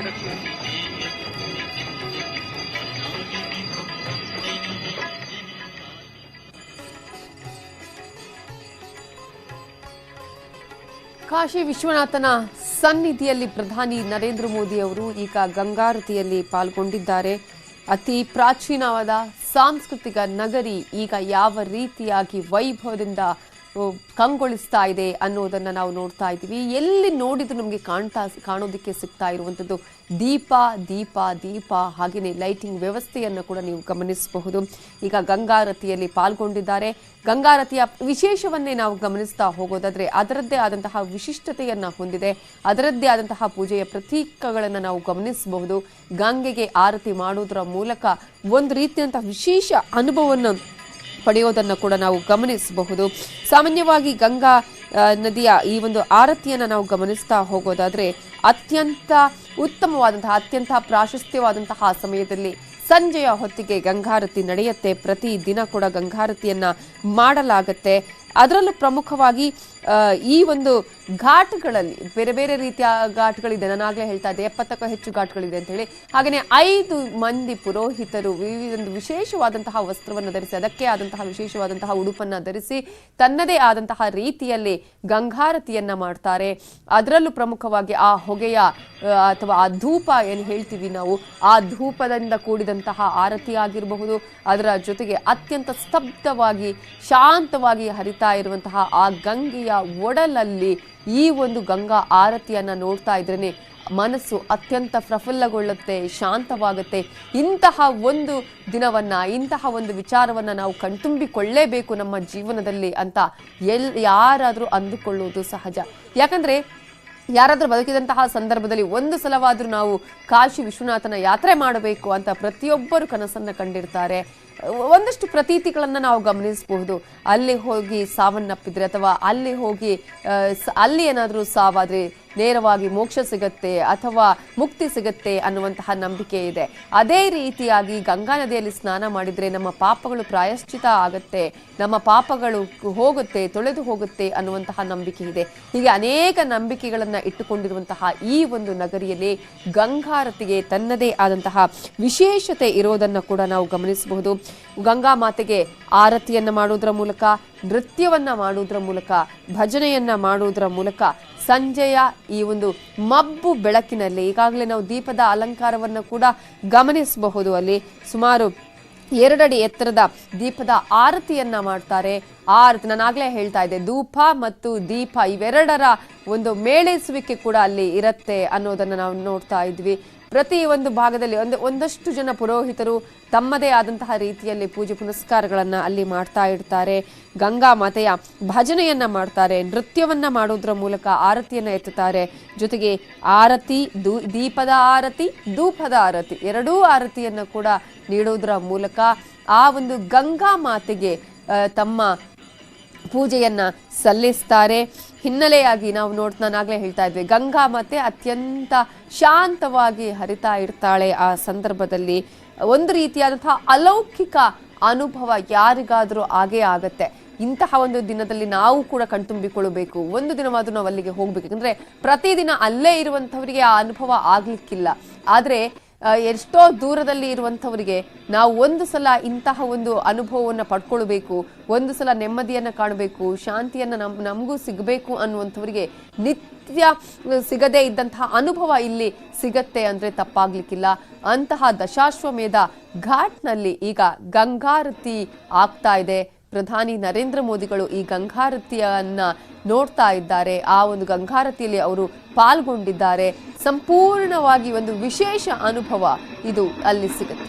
ಕಾಶಿ ವಿಶ್ವನಾಥನ ಸನ್ನಿಧಿಯಲ್ಲಿ ಪ್ರಧಾನಿ ನರೇಂದ್ರ ಮೋದಿ ಅವರು ಈಗ ಗಂಗಾರತಿಯಲ್ಲಿ ಪಾಲ್ಗೊಂಡಿದ್ದಾರೆ. ಅತಿ ಪ್ರಾಚೀನವಾದ ಸಾಂಸ್ಕೃತಿಕ ನಗರಿ ಈಗ ಯಾವ ರೀತಿಯಾಗಿ ವೈಭವದಿಂದ ಕಂಗೊಳಿಸ್ತಾ ಇದೆ ಅನ್ನೋದನ್ನ ನಾವು ನೋಡ್ತಾ ಇದ್ದೀವಿ. ಎಲ್ಲಿ ನೋಡಿದ್ರು ನಮಗೆ ಕಾಣೋದಕ್ಕೆ ಸಿಗ್ತಾ ಇರುವಂಥದ್ದು ದೀಪ ದೀಪ ದೀಪ, ಹಾಗೆಯೇ ಲೈಟಿಂಗ್ ವ್ಯವಸ್ಥೆಯನ್ನು ಕೂಡ ನೀವು ಗಮನಿಸಬಹುದು. ಈಗ ಗಂಗಾರತಿಯಲ್ಲಿ ಪಾಲ್ಗೊಂಡಿದ್ದಾರೆ. ಗಂಗಾರತಿಯ ವಿಶೇಷವನ್ನೇ ನಾವು ಗಮನಿಸ್ತಾ ಹೋಗೋದಾದ್ರೆ ಅದರದ್ದೇ ಆದಂತಹ ವಿಶಿಷ್ಟತೆಯನ್ನ ಹೊಂದಿದೆ. ಅದರದ್ದೇ ಆದಂತಹ ಪೂಜೆಯ ಪ್ರತೀಕಗಳನ್ನು ನಾವು ಗಮನಿಸಬಹುದು. ಗಂಗೆಗೆ ಆರತಿ ಮಾಡುವುದರ ಮೂಲಕ ಒಂದು ರೀತಿಯಂತಹ ವಿಶೇಷ ಅನುಭವವನ್ನು ಪಡೆಯೋದನ್ನು ಕೂಡ ನಾವು ಗಮನಿಸಬಹುದು. ಸಾಮಾನ್ಯವಾಗಿ ಗಂಗಾ ನದಿಯ ಈ ಒಂದು ಆರತಿಯನ್ನು ನಾವು ಗಮನಿಸ್ತಾ ಹೋಗೋದಾದ್ರೆ ಅತ್ಯಂತ ಉತ್ತಮವಾದಂತಹ ಅತ್ಯಂತ ಪ್ರಾಶಸ್ತ್ಯವಾದಂತಹ ಸಮಯದಲ್ಲಿ ಸಂಜೆಯ ಹೊತ್ತಿಗೆ ಗಂಗಾರತಿ ನಡೆಯುತ್ತೆ. ಪ್ರತಿ ದಿನ ಕೂಡ ಗಂಗಾರತಿಯನ್ನ ಮಾಡಲಾಗತ್ತೆ. ಅದರಲ್ಲೂ ಪ್ರಮುಖವಾಗಿ ಈ ಒಂದು ಘಾಟ್ಗಳಲ್ಲಿ ಬೇರೆ ಬೇರೆ ರೀತಿಯ ಘಾಟ್ಗಳಿದೆ. ನಾನಾಗಲೇ ಹೇಳ್ತಾ ಇದ್ದೆ 70ಕ್ಕೂ ಹೆಚ್ಚು ಘಾಟ್ಗಳಿದೆ ಅಂತ ಹೇಳಿ. ಹಾಗೆಯೇ 5 ಮಂದಿ ಪುರೋಹಿತರು ಒಂದು ವಿಶೇಷವಾದಂತಹ ವಸ್ತ್ರವನ್ನು ಧರಿಸಿ, ಅದಕ್ಕೆ ಆದಂತಹ ವಿಶೇಷವಾದಂತಹ ಉಡುಪನ್ನು ಧರಿಸಿ ತನ್ನದೇ ಆದಂತಹ ರೀತಿಯಲ್ಲಿ ಗಂಗಾರತಿಯನ್ನ ಮಾಡ್ತಾರೆ. ಅದರಲ್ಲೂ ಪ್ರಮುಖವಾಗಿ ಆ ಹೊಗೆಯ ಅಥವಾ ಆ ಧೂಪ ಏನು ಹೇಳ್ತೀವಿ ನಾವು, ಆ ಧೂಪದಿಂದ ಕೂಡಿದಂತಹ ಆರತಿ ಆಗಿರಬಹುದು. ಅದರ ಜೊತೆಗೆ ಅತ್ಯಂತ ಸ್ತಬ್ಧವಾಗಿ ಶಾಂತವಾಗಿ ಹರಿತಾ ಇರುವಂತಹ ಆ ಗಂಗೆಯ ಒಡಲಲ್ಲಿ ಈ ಒಂದು ಗಂಗಾ ಆರತಿಯನ್ನ ನೋಡ್ತಾ ಇದ್ರೇನೆ ಮನಸ್ಸು ಅತ್ಯಂತ ಪ್ರಫುಲ್ಲಗೊಳ್ಳುತ್ತೆ, ಶಾಂತವಾಗುತ್ತೆ. ಇಂತಹ ಒಂದು ದಿನವನ್ನ, ಇಂತಹ ಒಂದು ವಿಚಾರವನ್ನ ನಾವು ಕಣ್ತುಂಬಿಕೊಳ್ಳೇಬೇಕು ನಮ್ಮ ಜೀವನದಲ್ಲಿ ಅಂತ ಯಾರಾದರೂ ಅಂದುಕೊಳ್ಳುವುದು ಸಹಜ. ಯಾಕಂದ್ರೆ ಯಾರಾದರೂ ಬದುಕಿದಂತಹ ಸಂದರ್ಭದಲ್ಲಿ ಒಂದು ಸಲವಾದರೂ ನಾವು ಕಾಶಿ ವಿಶ್ವನಾಥನ ಯಾತ್ರೆ ಮಾಡಬೇಕು ಅಂತ ಪ್ರತಿಯೊಬ್ಬರು ಕನಸನ್ನ ಕಂಡಿರ್ತಾರೆ. ಒಂದಷ್ಟು ಪ್ರತೀತಿಗಳನ್ನು ನಾವು ಗಮನಿಸಬಹುದು. ಅಲ್ಲಿ ಹೋಗಿ ಸಾವನ್ನಪ್ಪಿದ್ರೆ ಅಥವಾ ಅಲ್ಲಿ ಹೋಗಿ ಅಲ್ಲಿ ಏನಾದರೂ ಸಾವಾದ್ರೆ ನೇರವಾಗಿ ಮೋಕ್ಷ ಸಿಗತ್ತೆ ಅಥವಾ ಮುಕ್ತಿ ಸಿಗತ್ತೆ ಅನ್ನುವಂತಹ ನಂಬಿಕೆ ಇದೆ. ಅದೇ ರೀತಿಯಾಗಿ ಗಂಗಾ ನದಿಯಲ್ಲಿ ಸ್ನಾನ ಮಾಡಿದ್ರೆ ನಮ್ಮ ಪಾಪಗಳು ಪ್ರಾಯಶ್ಚಿತ ಆಗತ್ತೆ, ನಮ್ಮ ಪಾಪಗಳು ಹೋಗುತ್ತೆ, ತೊಳೆದು ಹೋಗುತ್ತೆ ಅನ್ನುವಂತಹ ನಂಬಿಕೆ ಇದೆ. ಹೀಗೆ ಅನೇಕ ನಂಬಿಕೆಗಳನ್ನ ಇಟ್ಟುಕೊಂಡಿರುವಂತಹ ಈ ಒಂದು ನಗರಿಯಲ್ಲಿ ಗಂಗಾರತಿಗೆ ತನ್ನದೇ ಆದಂತಹ ವಿಶೇಷತೆ ಇರೋದನ್ನ ಕೂಡ ನಾವು ಗಮನಿಸಬಹುದು. ಗಂಗಾ ಮಾತೆಗೆ ಆರತಿಯನ್ನ ಮಾಡುವುದರ ಮೂಲಕ, ನೃತ್ಯವನ್ನ ಮಾಡುವುದರ ಮೂಲಕ, ಭಜನೆಯನ್ನ ಮಾಡುವುದರ ಮೂಲಕ ಸಂಜೆಯ ಈ ಒಂದು ಮಬ್ಬು ಬೆಳಕಿನಲ್ಲಿ ಈಗಾಗಲೇ ನಾವು ದೀಪದ ಅಲಂಕಾರವನ್ನು ಕೂಡ ಗಮನಿಸಬಹುದು. ಅಲ್ಲಿ ಸುಮಾರು 2 ಅಡಿ ಎತ್ತರದ ದೀಪದ ಆರತಿಯನ್ನ ಮಾಡ್ತಾರೆ. ಆರತಿ ನಾನಾಗಲೇ ಹೇಳ್ತಾ ಇದ್ದೆ, ಧೂಪ ಮತ್ತು ದೀಪ ಇವೆರಡರ ಒಂದು ಮೇಳೈಸುವಿಕೆ ಕೂಡ ಅಲ್ಲಿ ಇರುತ್ತೆ ಅನ್ನೋದನ್ನು ನಾವು ನೋಡ್ತಾ ಇದ್ವಿ. ಪ್ರತಿ ಒಂದು ಭಾಗದಲ್ಲಿ ಒಂದಷ್ಟು ಜನ ಪುರೋಹಿತರು ತಮ್ಮದೇ ಆದಂತಹ ರೀತಿಯಲ್ಲಿ ಪೂಜೆ ಪುನಸ್ಕಾರಗಳನ್ನು ಅಲ್ಲಿ ಮಾಡ್ತಾ ಇರ್ತಾರೆ. ಗಂಗಾ ಮಾತೆಯ ಭಜನೆಯನ್ನ ಮಾಡ್ತಾರೆ, ನೃತ್ಯವನ್ನ ಮಾಡೋದ್ರ ಮೂಲಕ ಆರತಿಯನ್ನ ಎತ್ತುತ್ತಾರೆ. ಜೊತೆಗೆ ಆರತಿ, ದೀಪದ ಆರತಿ, ಧೂಪದ ಆರತಿ, ಎರಡೂ ಆರತಿಯನ್ನ ಕೂಡ ನೀಡೋದ್ರ ಮೂಲಕ ಆ ಒಂದು ಗಂಗಾ ಮಾತೆಗೆ ತಮ್ಮ ಪೂಜೆಯನ್ನ ಸಲ್ಲಿಸ್ತಾರೆ. ಹಿನ್ನೆಲೆಯಾಗಿ ನಾವು ನಾನಾಗಲೇ ಹೇಳ್ತಾ ಇದ್ವಿ, ಗಂಗಾ ಮಾತೆ ಅತ್ಯಂತ ಶಾಂತವಾಗಿ ಹರಿತಾ ಇರ್ತಾಳೆ. ಆ ಸಂದರ್ಭದಲ್ಲಿ ಒಂದು ರೀತಿಯಾದಂತಹ ಅಲೌಕಿಕ ಅನುಭವ ಯಾರಿಗಾದರೂ ಆಗೇ ಆಗತ್ತೆ. ಇಂತಹ ಒಂದು ದಿನದಲ್ಲಿ ನಾವು ಕೂಡ ಕಣ್ತುಂಬಿಕೊಳ್ಳಬೇಕು. ಒಂದು ದಿನವಾದರೂ ನಾವು ಅಲ್ಲಿಗೆ ಹೋಗ್ಬೇಕು. ಯಾಕಂದ್ರೆ ಪ್ರತಿದಿನ ಅಲ್ಲೇ ಇರುವಂಥವರಿಗೆ ಆ ಅನುಭವ ಆಗ್ಲಿಕ್ಕಿಲ್ಲ. ಆದ್ರೆ ಎಷ್ಟೋ ದೂರದಲ್ಲಿ ಇರುವಂಥವರಿಗೆ ನಾವು ಒಂದು ಸಲ ಇಂತಹ ಒಂದು ಅನುಭವವನ್ನು ಪಡ್ಕೊಳ್ಬೇಕು, ಒಂದು ಸಲ ನೆಮ್ಮದಿಯನ್ನು ಕಾಣಬೇಕು, ಶಾಂತಿಯನ್ನು ನಮಗೂ ಸಿಗಬೇಕು ಅನ್ನುವಂಥವರಿಗೆ ನಿತ್ಯ ಸಿಗದೇ ಇದ್ದಂತಹ ಅನುಭವ ಇಲ್ಲಿ ಸಿಗತ್ತೆ ಅಂದರೆ ತಪ್ಪಾಗ್ಲಿಕ್ಕಿಲ್ಲ. ಅಂತಹ ದಶಾಶ್ವಮೇಧ ಘಾಟ್ನಲ್ಲಿ ಈಗ ಗಂಗಾರತಿ ಆಗ್ತಾ ಇದೆ. ಪ್ರಧಾನಿ ನರೇಂದ್ರ ಮೋದಿಗಳು ಈ ಗಂಗಾರತಿಯನ್ನ ನೋಡ್ತಾ ಇದ್ದಾರೆ. ಆ ಒಂದು ಗಂಗಾರತಿಯಲ್ಲಿ ಅವರು ಪಾಲ್ಗೊಂಡಿದ್ದಾರೆ. ಸಂಪೂರ್ಣವಾಗಿ ಒಂದು ವಿಶೇಷ ಅನುಭವ ಇದು ಅಲ್ಲಿ ಸಿಗುತ್ತೆ.